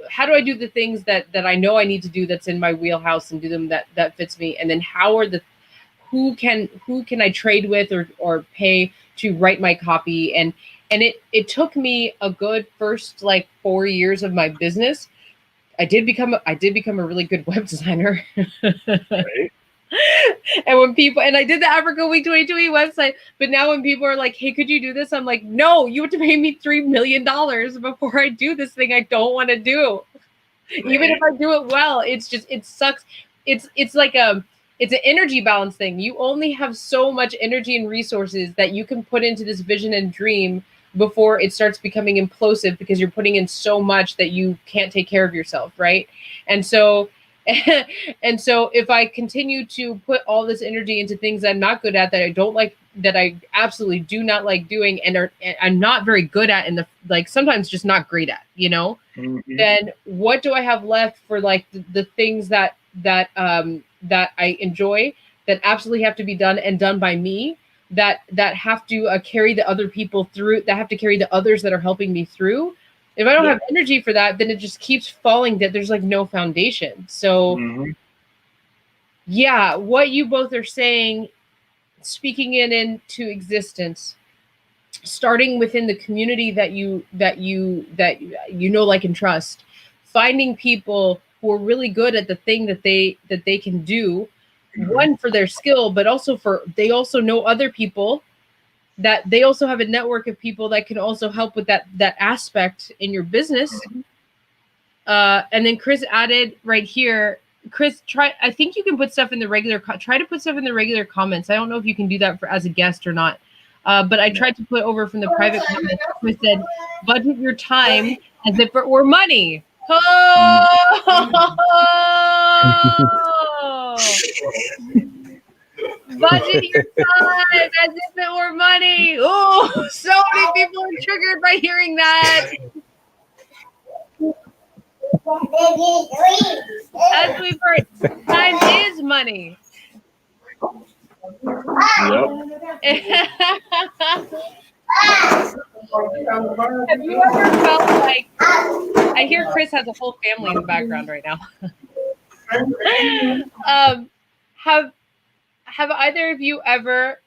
how do I do the things that I know I need to do that's in my wheelhouse and do them that fits me? And then who can I trade with or pay to write my copy? And it took me a good first 4 years of my business. I did become a really good web designer. Right. And I did the Africa Week 2020 website, but now when people are like, hey, could you do this? I'm like, no, you have to pay me $3 million before I do this thing I don't want to do. Right. Even if I do it well, it sucks. It's like it's an energy balance thing. You only have so much energy and resources that you can put into this vision and dream before it starts becoming implosive, because you're putting in so much that you can't take care of yourself, right? And so if I continue to put all this energy into things I'm not good at, that I don't like, that I absolutely do not like doing, and I'm not very good at, and sometimes just not great at, mm-hmm. Then what do I have left for the things that I enjoy, that absolutely have to be done and done by me, that have to carry the other people through, that have to carry the others that are helping me through. If I don't have energy for that, then it just keeps falling, that there's no foundation. So mm-hmm. yeah, what you both are saying, speaking it into existence, starting within the community that you know, like, and trust, finding people who are really good at the thing that they can do, one, for their skill, but also for they also know other people, that they also have a network of people that can also help with that aspect in your business. And then Chris added right here, Chris, try, I think you can put stuff in the regular, try to put stuff in the regular comments. I don't know if you can do that for as a guest or not. But I tried to put over from the private comments. Chris said, budget your time as if it were money. Oh! Budget your time as if it were money. Oh, so many people are triggered by hearing that. As we've heard, time is money. Yep. Have you ever felt like, I hear Chris has a whole family in the background right now. Have either of you ever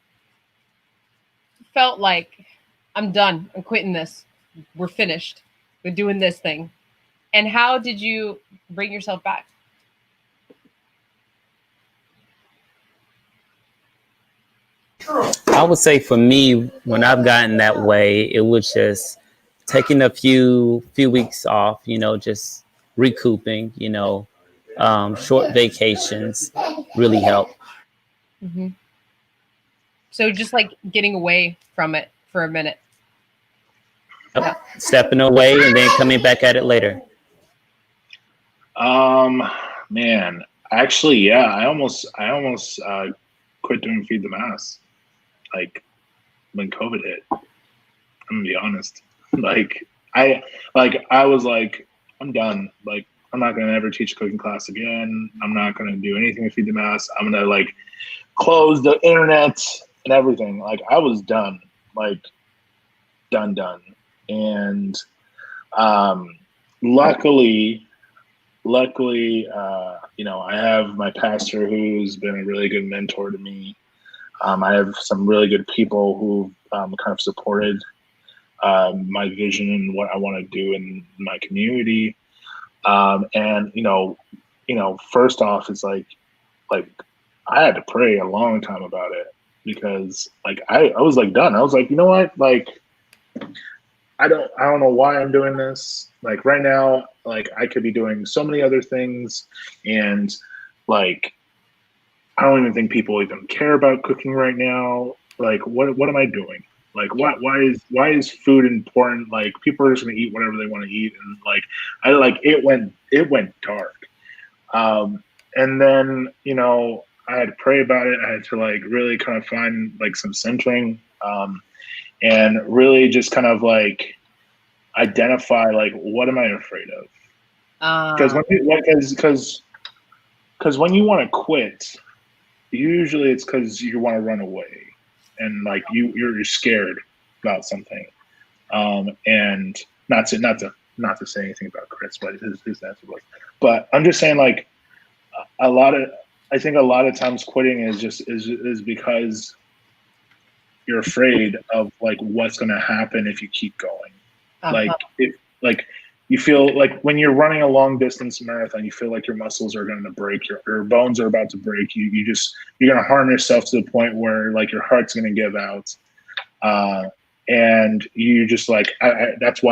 felt like, I'm done, I'm quitting this, we're finished, we're doing this thing? And how did you bring yourself back? I would say for me, when I've gotten that way, it was just taking a few weeks off, just recouping, short vacations really help. Mm-hmm. So just like getting away from it for a minute. Yep. Yeah. Stepping away and then coming back at it later. Man, actually, yeah, I almost quit doing Feed the Mass, like when COVID hit. I'm gonna be honest. I was like, I'm done. Like, I'm not gonna ever teach a cooking class again. I'm not gonna do anything with Feed the Mass. I'm gonna like close the internet and everything. Like, I was done. Like, done. And luckily, I have my pastor who's been a really good mentor to me. I have some really good people who kind of supported my vision and what I want to do in my community. And first off, it's like I had to pray a long time about it, because like I was like done. I was like, you know what, like I don't know why I'm doing this. Like right now, like I could be doing so many other things, and like I don't even think people even care about cooking right now. Like what am I doing? Like why is food important? Like people are just gonna eat whatever they want to eat, and it went dark. And then I had to pray about it. I had to like really kind of find like some centering, and really just kind of like identify like what am I afraid of? Because when you want to quit, usually it's because you want to run away, and like you're scared about something. And not to say anything about Chris, but his answer was. But I'm just saying, like I think a lot of times quitting is because you're afraid of like what's going to happen if you keep going. Like you feel like when you're running a long distance marathon, you feel like your muscles are going to break, your bones are about to break. You're going to harm yourself to the point where like your heart's going to give out. And you just like, that's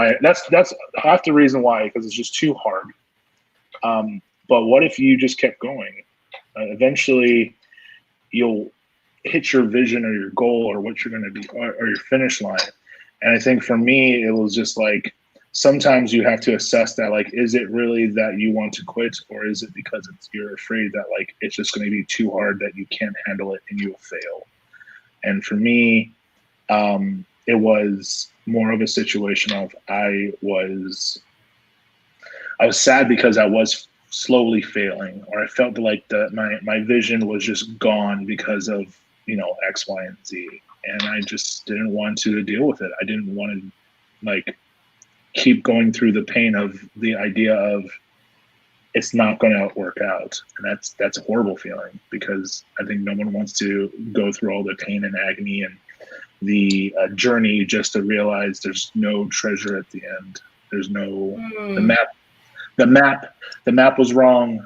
half the reason why, because it's just too hard. But what if you just kept going? Eventually you'll hit your vision or your goal or what you're going to be, or your finish line. And I think for me, it was just like, sometimes you have to assess that, like, is it really that you want to quit, or is it because you're afraid that like it's just going to be too hard, that you can't handle it and you'll fail? And for me, it was more of a situation of I was sad because I was slowly failing, or I felt like my vision was just gone because of X, Y, and Z, and I just didn't want to deal with it. I didn't want to like keep going through the pain of the idea of it's not going to work out. And that's a horrible feeling, because I think no one wants to go through all the pain and agony and the journey just to realize there's no treasure at the end. There's no the map was wrong.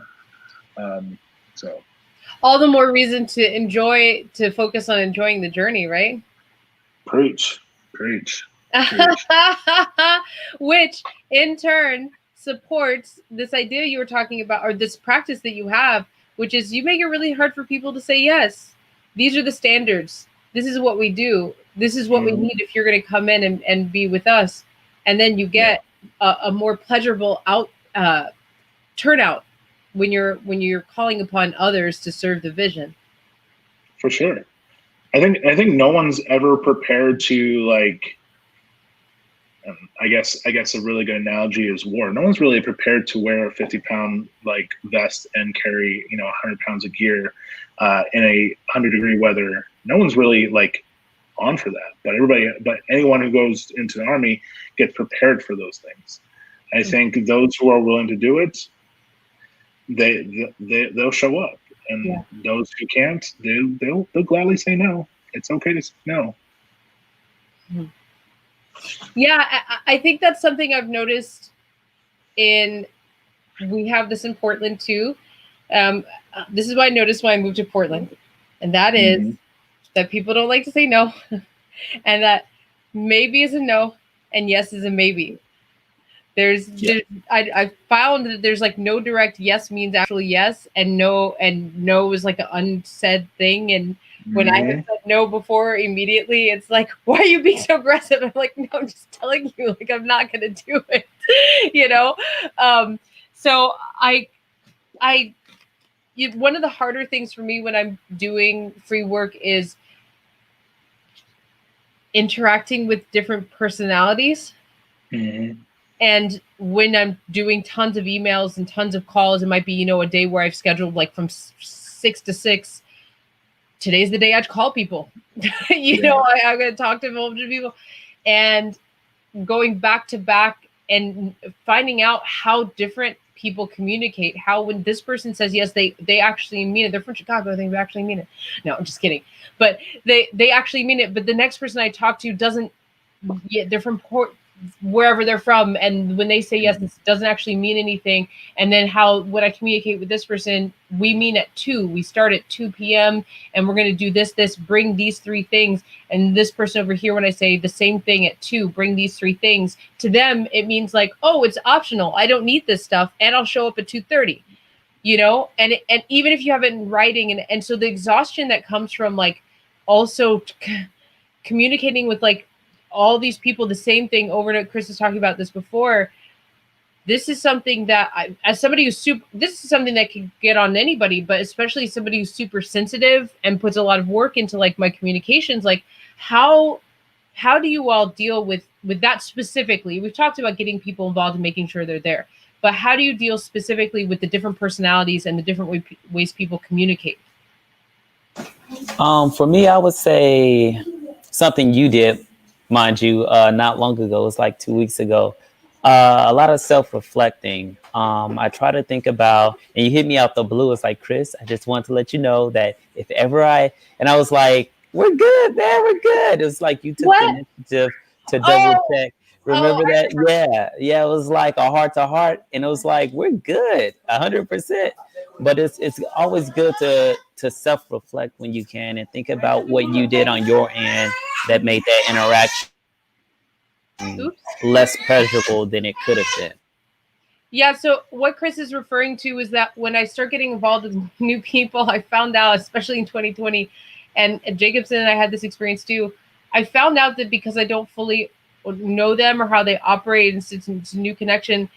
So all the more reason to focus on enjoying the journey, right? Preach. Which in turn supports this idea you were talking about, or this practice that you have, which is you make it really hard for people to say yes. These are the standards. This is what we do. This is what we need if you're going to come in and be with us. And then you get a more pleasurable turnout when you're calling upon others to serve the vision. For sure. I think no one's ever prepared to, like, I guess a really good analogy is war. No one's really prepared to wear a 50-pound like vest and carry 100 pounds of gear in a 100-degree weather. No one's really like on for that. But anyone who goes into the army gets prepared for those things. I think those who are willing to do it, they'll show up, and those who can't, they'll gladly say no. It's okay to say no. Mm-hmm. Yeah, I think that's something I've noticed we have this in Portland too. This is what I noticed when I moved to Portland. And that is that people don't like to say no. And that maybe is a no and yes is a maybe. I found that there's like no direct yes means actually yes, and no is like an unsaid thing. And when I have said no before, immediately it's like, why are you being so aggressive? I'm like, no, I'm just telling you, like, I'm not going to do it, So one of the harder things for me when I'm doing free work is interacting with different personalities. And when I'm doing tons of emails and tons of calls, it might be, a day where I've scheduled like from 6 to 6. Today's the day I call people. I'm going to talk to a bunch of people, and going back to back and finding out how different people communicate. How when this person says yes, they actually mean it. They're from Chicago. They actually mean it. No, I'm just kidding. But they actually mean it. But the next person I talk to doesn't. Yeah, they're from wherever they're from, and when they say yes, this doesn't actually mean anything. And then when I communicate with this person, we mean at 2. We start at 2 p.m. and we're going to do this, bring these 3 things. And this person over here, when I say the same thing at 2, bring these 3 things, to them it means like, oh, it's optional. I don't need this stuff, and I'll show up at 2:30. And even if you have it in writing, and so the exhaustion that comes from like also communicating with like all these people, the same thing over and over. Chris was talking about this before. This is something that as somebody who's this is something that can get on anybody, but especially somebody who's super sensitive and puts a lot of work into like my communications. Like how do you all deal with that specifically? We've talked about getting people involved and making sure they're there, but how do you deal specifically with the different personalities and the different ways people communicate? For me, I would say something you did, mind you, not long ago. It was like 2 weeks ago. A lot of self-reflecting. I try to think about, and you hit me out the blue. It's like, Chris, I just want to let you know that if ever I was like, we're good, man, we're good. It was like you took the initiative to double check. Remember that? Yeah. It was like a heart to heart, and it was like, we're good, 100%. But it's always good to self-reflect when you can and think about what you did on your end that made that interaction less pleasurable than it could have been. Yeah, so what Chris is referring to is that when I start getting involved with new people, I found out, especially in 2020, and Jacobsen and I had this experience too, I found out that because I don't fully know them or how they operate, and it's a new connection,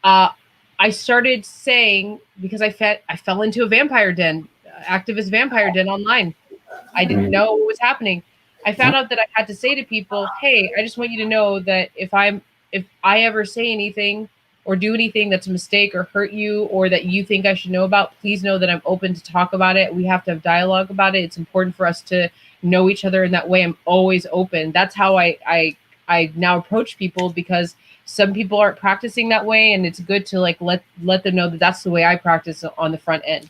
I started saying, because I fell into a vampire den, activist vampire den online. I didn't know what was happening. I found out that I had to say to people, hey, I just want you to know that if I ever say anything or do anything that's a mistake or hurt you or that you think I should know about, please know that I'm open to talk about it. We have to have dialogue about it. It's important for us to know each other in that way. I'm always open. That's how I I now approach people, because some people aren't practicing that way, and it's good to like let them know that that's the way I practice on the front end.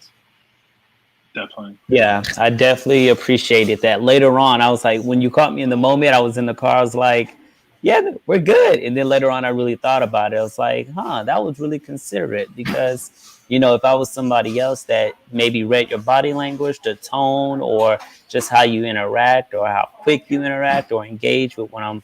Definitely. Yeah, I definitely appreciated that. Later on, I was like, when you caught me in the moment, I was in the car, I was like, yeah, we're good. And then later on, I really thought about it. I was like, that was really considerate, because, if I was somebody else that maybe read your body language, the tone, or just how you interact, or how quick you interact or engage with when I'm,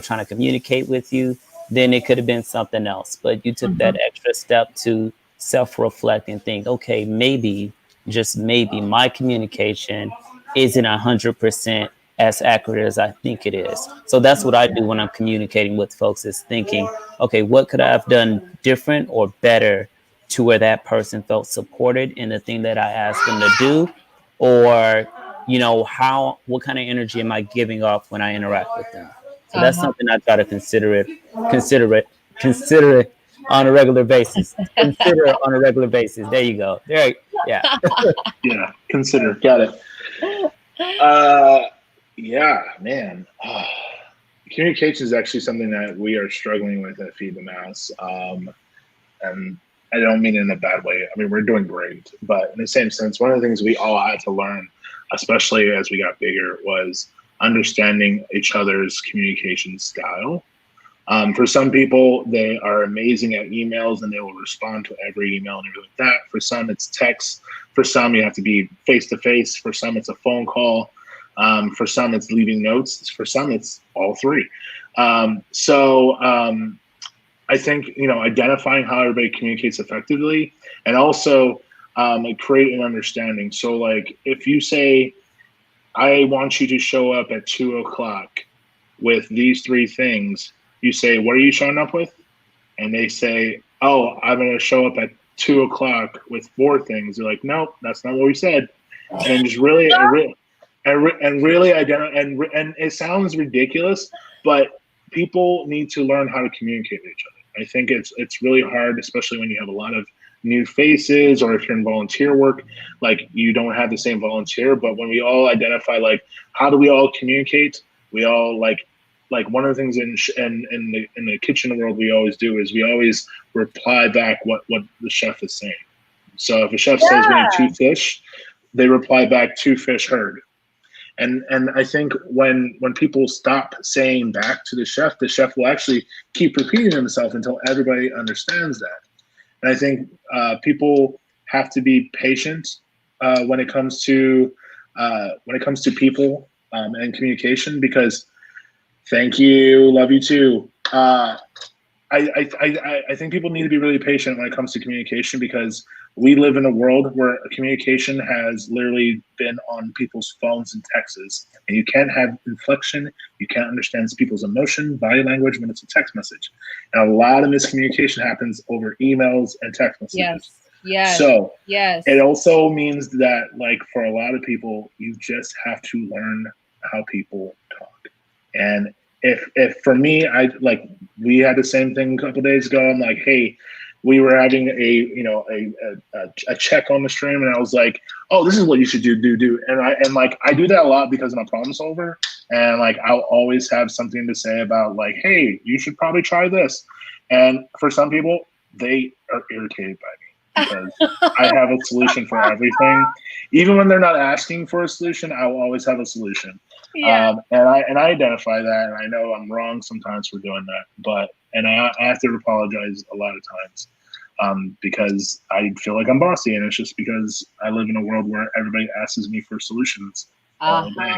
trying to communicate with you, then it could have been something else. But you took that extra step to self-reflect and think, okay, maybe, just maybe, my communication isn't 100% as accurate as I think it is. So that's what I do when I'm communicating with folks, is thinking, okay, what could I have done different or better to where that person felt supported in the thing that I asked them to do? Or, what kind of energy am I giving off when I interact with them? So that's something I try to consider it on a regular basis. Consider it on a regular basis. There you go. There, yeah. Yeah, consider. Got it. Yeah, man. Communication is actually something that we are struggling with at Feed the Mouse. And I don't mean it in a bad way. I mean, we're doing great. But in the same sense, one of the things we all had to learn, especially as we got bigger, was understanding each other's communication style. For some people, they are amazing at emails and they will respond to every email and everything like that. For some, it's text. For some, you have to be face-to-face. For some, it's a phone call. For some, it's leaving notes. For some, it's all three. I think, identifying how everybody communicates effectively, and also create an understanding. So like, if you say, I want you to show up at 2:00 with these three things, you say, what are you showing up with? And they say, oh, I'm going to show up at 2:00 with 4 things. They're like, nope, that's not what we said. And then just really, and really identify, and it sounds ridiculous, but people need to learn how to communicate with each other. I think it's really hard, especially when you have a lot of new faces, or if you're in volunteer work, like you don't have the same volunteer. But when we all identify, like, how do we all communicate? We all like one of the things in the kitchen world we always do is we always reply back what the chef is saying. So if a chef says we need 2 fish, they reply back 2 fish heard. And I think when people stop saying back to the chef will actually keep repeating himself until everybody understands that. And I think people have to be patient when it comes to people and communication, because thank you, love you too. I think people need to be really patient when it comes to communication, because we live in a world where communication has literally been on people's phones and texts, and you can't have inflection. You can't understand people's emotion, body language when it's a text message. And a lot of miscommunication happens over emails and text messages. Yes. So yes, it also means that, like, for a lot of people, you just have to learn how people talk. And if for me, we had the same thing a couple of days ago. I'm like, hey, we were having a check on the stream, and I was like, oh, this is what you should do. And I do that a lot because I'm a problem solver, and like I'll always have something to say about, like, hey, you should probably try this. And for some people, they are irritated by me because I have a solution for everything. Even when they're not asking for a solution, I will always have a solution. Yeah. And I identify that, and I know I'm wrong sometimes for doing that, but I have to apologize a lot of times because I feel like I'm bossy, and it's just because I live in a world where everybody asks me for solutions all day.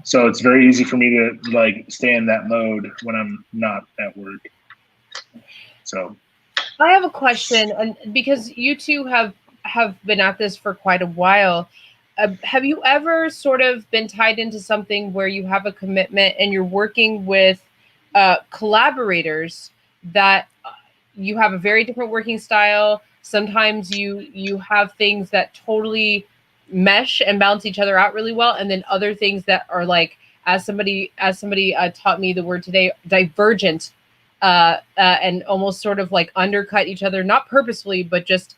So it's very easy for me to like stay in that mode when I'm not at work. So I have a question, and because you two have been at this for quite a while. Have you ever sort of been tied into something where you have a commitment and you're working with collaborators that you have a very different working style? Sometimes you have things that totally mesh and balance each other out really well, and then other things that are like, as somebody taught me the word today, divergent, and almost sort of like undercut each other, not purposefully, but just,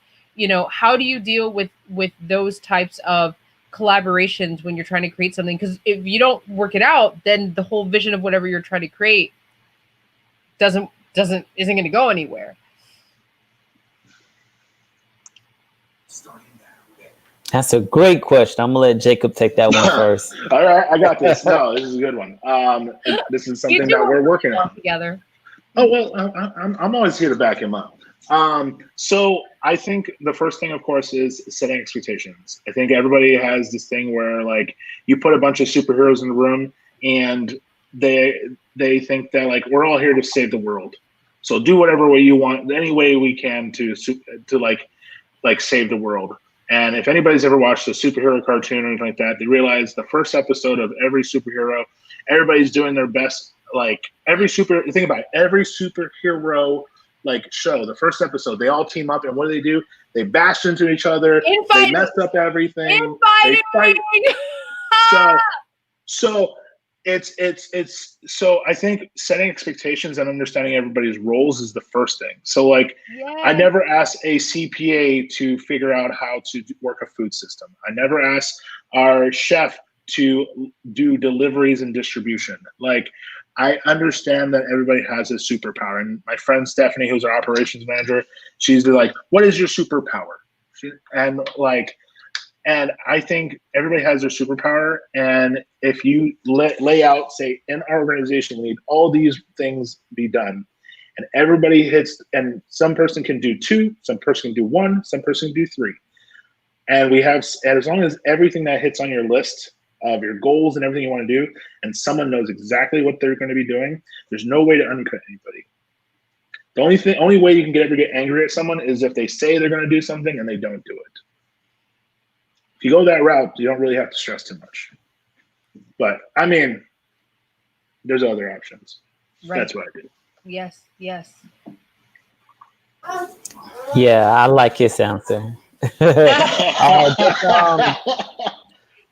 how do you deal with those types of collaborations when you're trying to create something, because if you don't work it out, then the whole vision of whatever you're trying to create isn't going to go anywhere. That's a great question. I'm gonna let Jacob take that one first. All right, I got this. No, this is a good one. This is something that we're working on together. Oh well, I'm always here to back him up. So I think the first thing, of course, is setting expectations. I think everybody has this thing where like you put a bunch of superheroes in the room and they think that like we're all here to save the world. So do whatever way you want, any way we can to like save the world. And if anybody's ever watched a superhero cartoon or anything like that, they realize the first episode of every superhero, everybody's doing their best. Like think about it, every superhero like show, the first episode, they all team up, and what do? They bash into each other. They mess up everything. They fight. So so I think setting expectations and understanding everybody's roles is the first thing. So like I never ask a CPA to figure out how to work a food system. I never ask our chef to do deliveries and distribution. Like I understand that everybody has a superpower. And my friend Stephanie, who's our operations manager, she's like, what is your superpower? And I think everybody has their superpower. And if you lay out, say, in our organization, we need all these things be done. And everybody hits, and some person can do 2, some person can do 1, some person can do 3. And as long as everything that hits on your list of your goals and everything you want to do, and someone knows exactly what they're going to be doing, there's no way to undercut anybody. The only way you can ever get angry at someone is if they say they're going to do something and they don't do it. If you go that route, you don't really have to stress too much. But I mean, there's other options. Right. That's what I do. Yes. Yeah, I like his answer.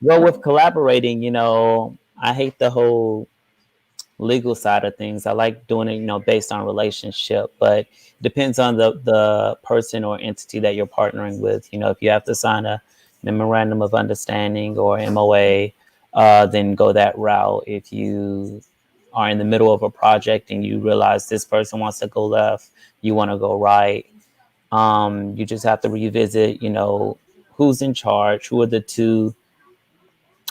Well, with collaborating, I hate the whole legal side of things. I like doing it, based on relationship, but it depends on the person or entity that you're partnering with. If you have to sign a memorandum of understanding or MOA, then go that route. If you are in the middle of a project and you realize this person wants to go left, you want to go right, you just have to revisit, who's in charge, who are the two,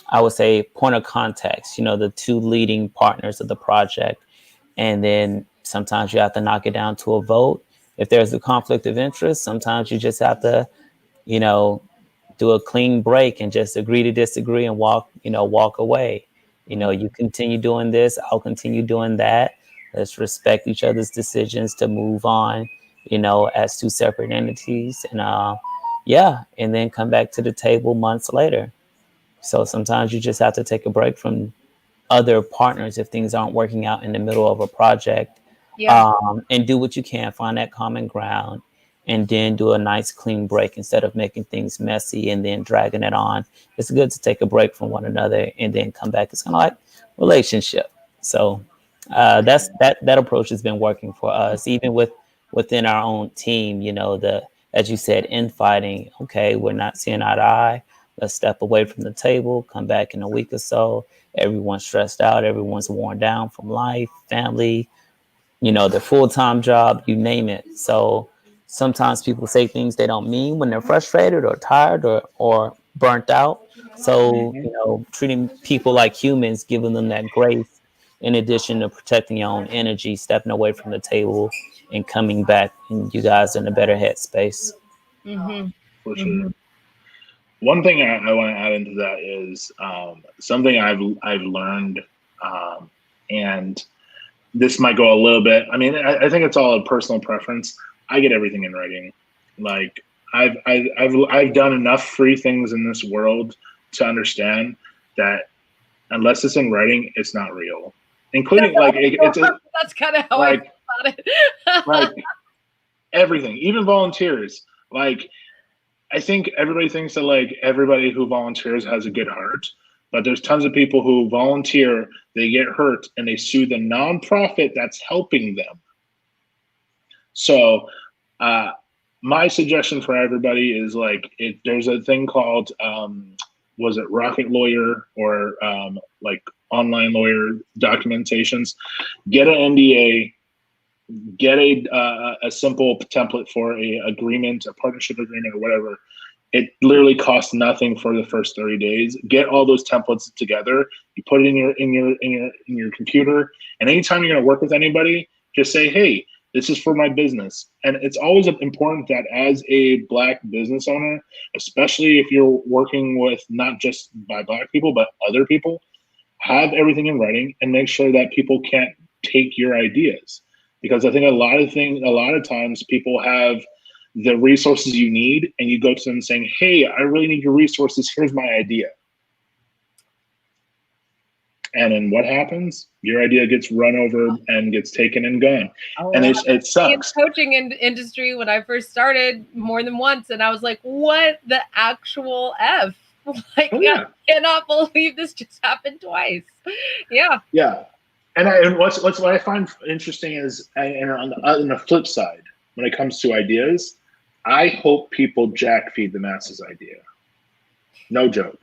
I would say, point of contacts, the two leading partners of the project. And then sometimes you have to knock it down to a vote. If there's a conflict of interest, sometimes you just have to, do a clean break and just agree to disagree and walk away. You continue doing this, I'll continue doing that. Let's respect each other's decisions to move on, as two separate entities. And and then come back to the table months later. So sometimes you just have to take a break from other partners if things aren't working out in the middle of a project, and do what you can, find that common ground, and then do a nice clean break instead of making things messy and then dragging it on. It's good to take a break from one another and then come back. It's kind of like relationship. So that approach has been working for us, even within our own team. As you said, infighting. Okay, we're not seeing eye to eye. Let's step away from the table, come back in a week or so. Everyone's stressed out. Everyone's worn down from life, family, their full-time job, you name it. So sometimes people say things they don't mean when they're frustrated or tired or burnt out. So, treating people like humans, giving them that grace, in addition to protecting your own energy, stepping away from the table and coming back, and you guys are in a better headspace. Mm-hmm. For sure. Mm-hmm. One thing I want to add into that is something I've learned, and this might go a little bit. I mean, I think it's all a personal preference. I get everything in writing. Like I've done enough free things in this world to understand that unless it's in writing, it's not real. Including that's kind of how I thought it. Like everything, even volunteers. Like I think everybody thinks that like everybody who volunteers has a good heart. But there's tons of people who volunteer, they get hurt, and they sue the nonprofit that's helping them. So my suggestion for everybody is like, there's a thing called was it Rocket Lawyer or like online lawyer documentations. Get an NDA, get a simple template for a agreement, a partnership agreement, or whatever. It literally costs nothing for the first 30 days. Get all those templates together. You put it in your computer, and anytime you're going to work with anybody, just say, "Hey, this is for my business." And it's always important that as a Black business owner, especially if you're working with not just by Black people but other people, have everything in writing and make sure that people can't take your ideas. Because I think a lot of times people have the resources you need, and you go to them saying, "Hey, I really need your resources. Here's my idea." And then what happens? Your idea gets run over and gets taken and gone. And it sucks. In the coaching industry, when I first started, more than once, and I was like, "What the actual F?" Like, I cannot believe this just happened twice. Yeah. Yeah. And what I find interesting is, and on the flip side, when it comes to ideas, I hope people jack feed the masses idea. No joke.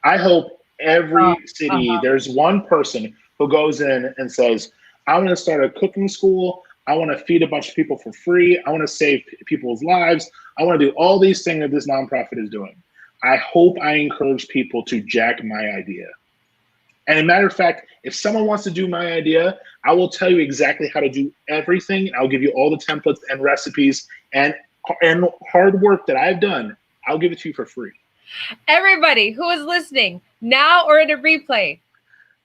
I hope every city, there's one person who goes in and says, "I want to start a cooking school. I want to feed a bunch of people for free. I want to save people's lives. I want to do all these things that this nonprofit is doing." I hope I encourage people to jack my idea. And as a matter of fact, if someone wants to do my idea, I will tell you exactly how to do everything. I'll give you all the templates and recipes and hard work that I've done. I'll give it to you for free. Everybody who is listening now or in a replay,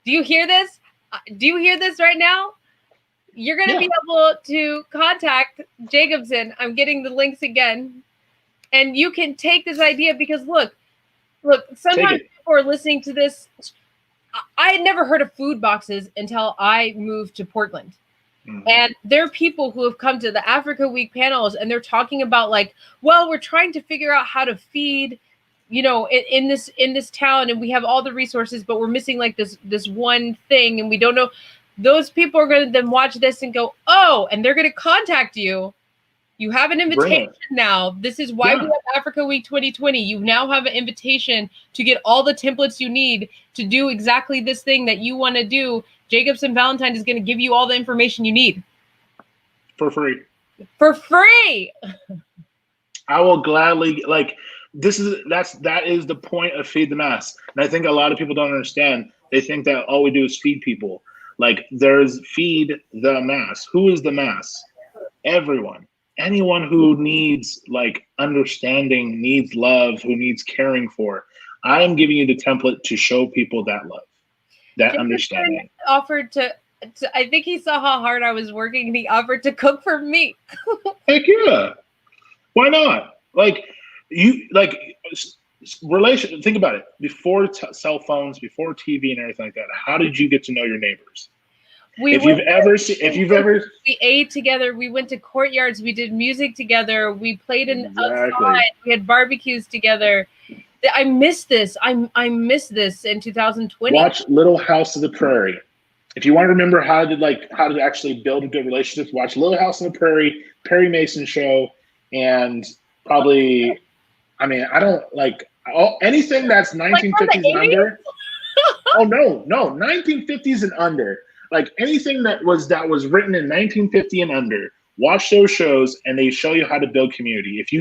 do you hear this? Do you hear this right now? You're going to be able to contact Jacobsen. I'm getting the links again. And you can take this idea, because look, sometimes people are listening to this. I had never heard of food boxes until I moved to Portland. Mm-hmm. And there are people who have come to the Africa Week panels, and they're talking about, like, well, we're trying to figure out how to feed, in this town, and we have all the resources, but we're missing like this one thing, and we don't know. Those people are going to then watch this and go, "Oh," and they're going to contact you. You have an invitation now. This is why we have Africa Week 2020. You now have an invitation to get all the templates you need to do exactly this thing that you want to do. Jacobsen Valentine is going to give you all the information you need. For free. For free. I will gladly, that is the point of Feed the Mass. And I think a lot of people don't understand. They think that all we do is feed people. Like, there's feed the mass. Who is the mass? Everyone. Anyone who needs understanding, needs love, who needs caring for. I am giving you the template to show people that love, that Jacobsen understanding. Offered to, I think he saw how hard I was working, and he offered to cook for me. Heck yeah. Why not? Think about it. Before cell phones, before TV and everything like that, how did you get to know your neighbors? We ate together, we went to courtyards, we did music together, we played outside, we had barbecues together. I miss this. I miss this in 2020. Watch Little House of the Prairie. If you want to remember how to actually build a good relationship, watch Little House on the Prairie, Perry Mason show, and probably, I don't anything that's 1950s and under. Oh no, 1950s and under. Anything that was written in 1950 and under, watch those shows, and they show you how to build community. If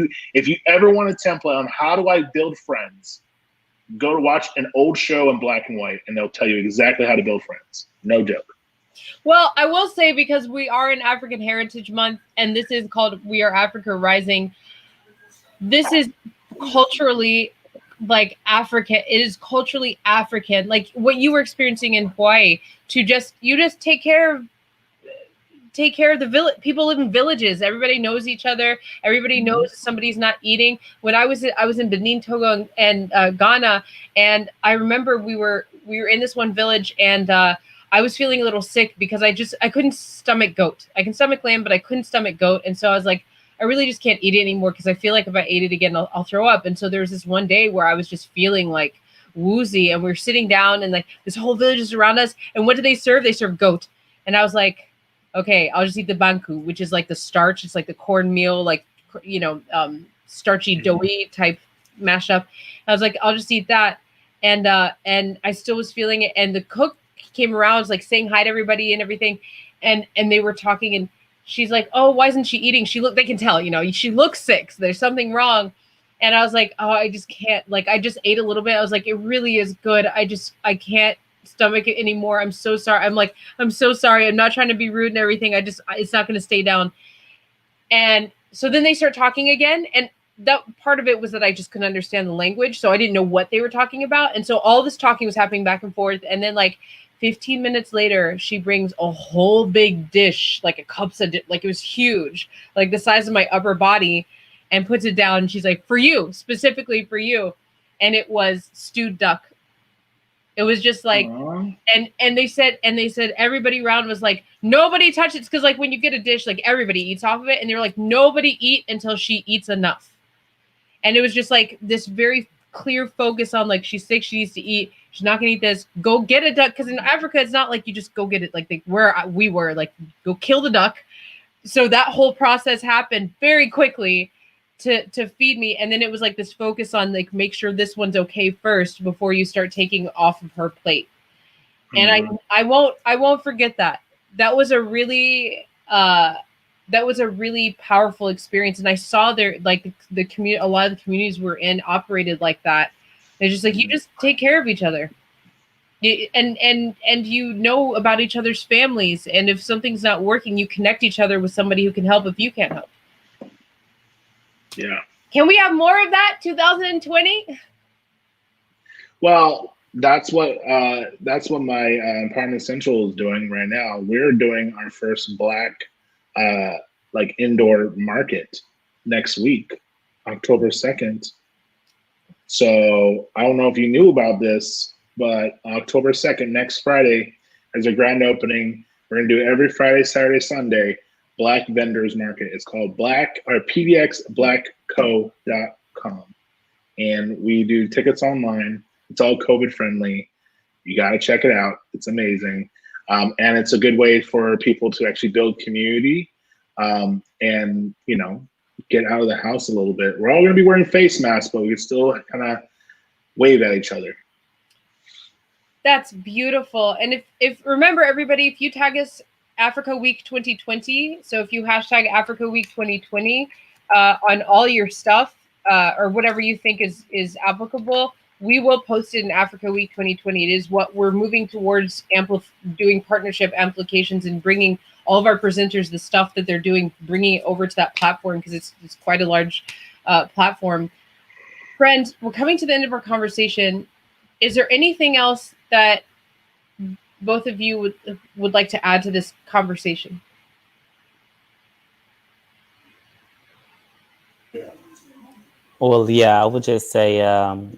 you ever want a template on how do I build friends, go to watch an old show in black and white, and they'll tell you exactly how to build friends. No joke. Well, I will say, because we are in African Heritage Month, and this is called We Are Africa Rising, this is culturally African. It is culturally African, like what you were experiencing in Hawaii. You just take care of the village. People live in villages. Everybody knows each other. Everybody knows somebody's not eating. When I was in Benin, Togo, and Ghana, and I remember we were in this one village, and I was feeling a little sick because I couldn't stomach goat. I can stomach lamb, but I couldn't stomach goat, and so I was like, I really just can't eat it anymore, because I feel like if I ate it again, I'll throw up. And so there was this one day where I was just feeling woozy, and we were sitting down, and this whole village is around us. And what do they serve? They serve goat. And I was like, okay, I'll just eat the banku, which is the starch. It's the cornmeal, starchy, doughy type mashup. I was like, I'll just eat that. and I still was feeling it. And the cook came around, was like saying hi to everybody and everything, and they were talking, and she's like, "Oh, why isn't she eating? They can tell, she looks sick. So there's something wrong." And I was like, "Oh, I just can't." Like, I just ate a little bit. I was like, "It really is good. I can't stomach it anymore. I'm so sorry." I'm so sorry. I'm not trying to be rude and everything. It's not going to stay down. And so then they start talking again, and that part of it was that I just couldn't understand the language, so I didn't know what they were talking about. And so all this talking was happening back and forth, and then like 15 minutes later, she brings a whole big dish, like a Jacobsen, like it was huge, like the size of my upper body, and puts it down. And she's like, "For you, specifically for you," and it was stewed duck. It was just like, and they said everybody around was like, nobody touch it, because like when you get a dish, like everybody eats off of it, and they're like, nobody eat until she eats enough. And it was just like this very clear focus on like, she's sick, she needs to eat, she's not gonna eat this, go get a duck, because in Africa it's not like you just go get it, like where we were, like go kill the duck. So that whole process happened very quickly to feed me, and then it was like this focus on like, make sure this one's okay first before you start taking off of her plate. And I won't forget that. That was a really powerful experience. And I saw there, like the community, a lot of the communities we're in operated like that. They're just like, you just take care of each other. And you know about each other's families, and if something's not working, you connect each other with somebody who can help if you can't help. Yeah. Can we have more of that 2020? Well, that's what my Empowerment Central is doing right now. We're doing our first Black like indoor market next week, October 2nd. So I don't know if you knew about this, but October 2nd, next Friday, as a grand opening, we're gonna do every Friday, Saturday, Sunday, Black Vendors Market. It's called pdxblackco.com. And we do tickets online. It's all COVID friendly. You got to check it out. It's amazing. And it's a good way for people to actually build community and, get out of the house a little bit. We're all going to be wearing face masks, but we can still kind of wave at each other. That's beautiful. And if remember, everybody, if you tag us Africa Week 2020, so if you hashtag Africa Week 2020 on all your stuff or whatever you think is applicable, we will post it in Africa Week 2020. It is what we're moving towards, doing partnership amplifications and bringing all of our presenters the stuff that they're doing, bringing it over to that platform, because it's quite a large platform. Friends, we're coming to the end of our conversation. Is there anything else that both of you would like to add to this conversation? Well, yeah, I would just say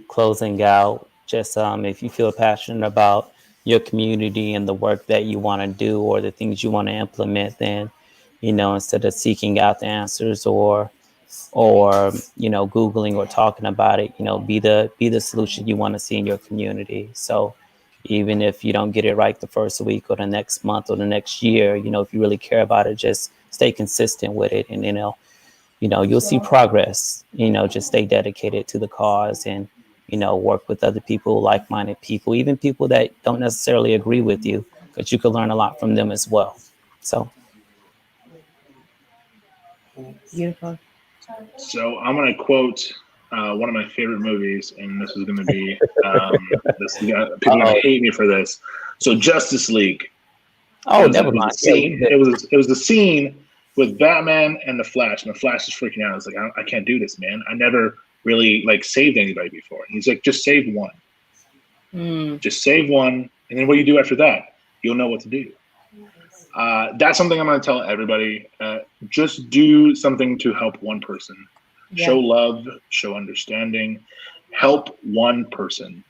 closing out, just if you feel passionate about your community and the work that you want to do or the things you want to implement, then, instead of seeking out the answers or Googling or talking about it, be the solution you want to see in your community. So even if you don't get it right the first week or the next month or the next year, if you really care about it, just stay consistent with it, and you'll see progress. Just stay dedicated to the cause and, work with other people, like-minded people, even people that don't necessarily agree with you, because you can learn a lot from them as well. So. Beautiful. So I'm going to quote one of my favorite movies, and this is going to be, people are going to hate me for this. So Justice League. Oh, never mind. It was the scene with Batman and the Flash, and the Flash is freaking out. It's like, I can't do this, man. I never really saved anybody before. And he's like, just save one. Just save one, and then what you do after that, you'll know what to do. That's something I'm going to tell everybody. Just do something to help one person. Yeah. Show love, show understanding, help one person.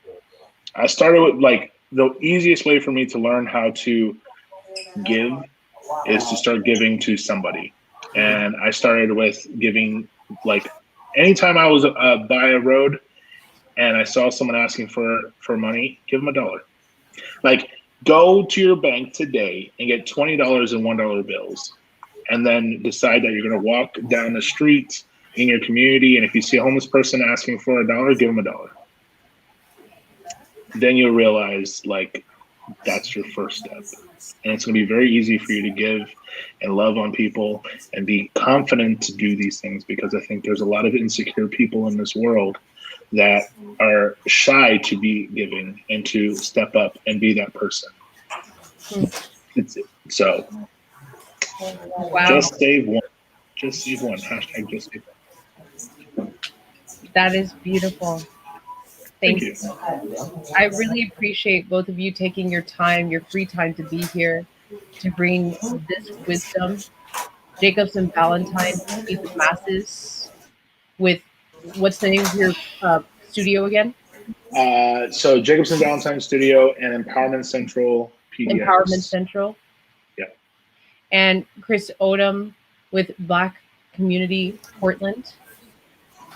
I started with the easiest way for me to learn how to give is to start giving to somebody. And I started with giving, anytime I was by a road and I saw someone asking for money, give them $1. Go to your bank today and get $20 in $1 bills, and then decide that you're going to walk down the street in your community, and if you see a homeless person asking for $1, give them $1. then you'll realize like that's your first step. And it's going to be very easy for you to give and love on people and be confident to do these things, because I think there's a lot of insecure people in this world that are shy to be giving and to step up and be that person. So Wow. just save one. Just save one. Hashtag just save one. That is beautiful. Thank you. you. I really appreciate both of you taking your time, your free time to be here to bring this wisdom. Jacobsen Valentine to feed the masses with, what's the name of your studio again? So Jacobsen Valentine Studio and Empowerment Central PDX. Empowerment Central. Yeah. And Chris Odom with Black Community Portland.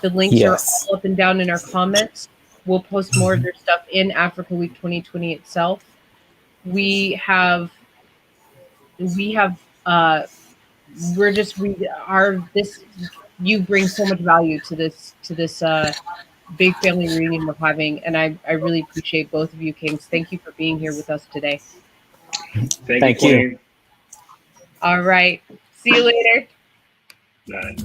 The links are all up and down in our comments. We'll post more of their stuff in Africa Week 2020 itself. You bring so much value to this big family reunion we're having, and I really appreciate both of you kings. Thank you for being here with us today. Thank you. All right. See you later. Bye.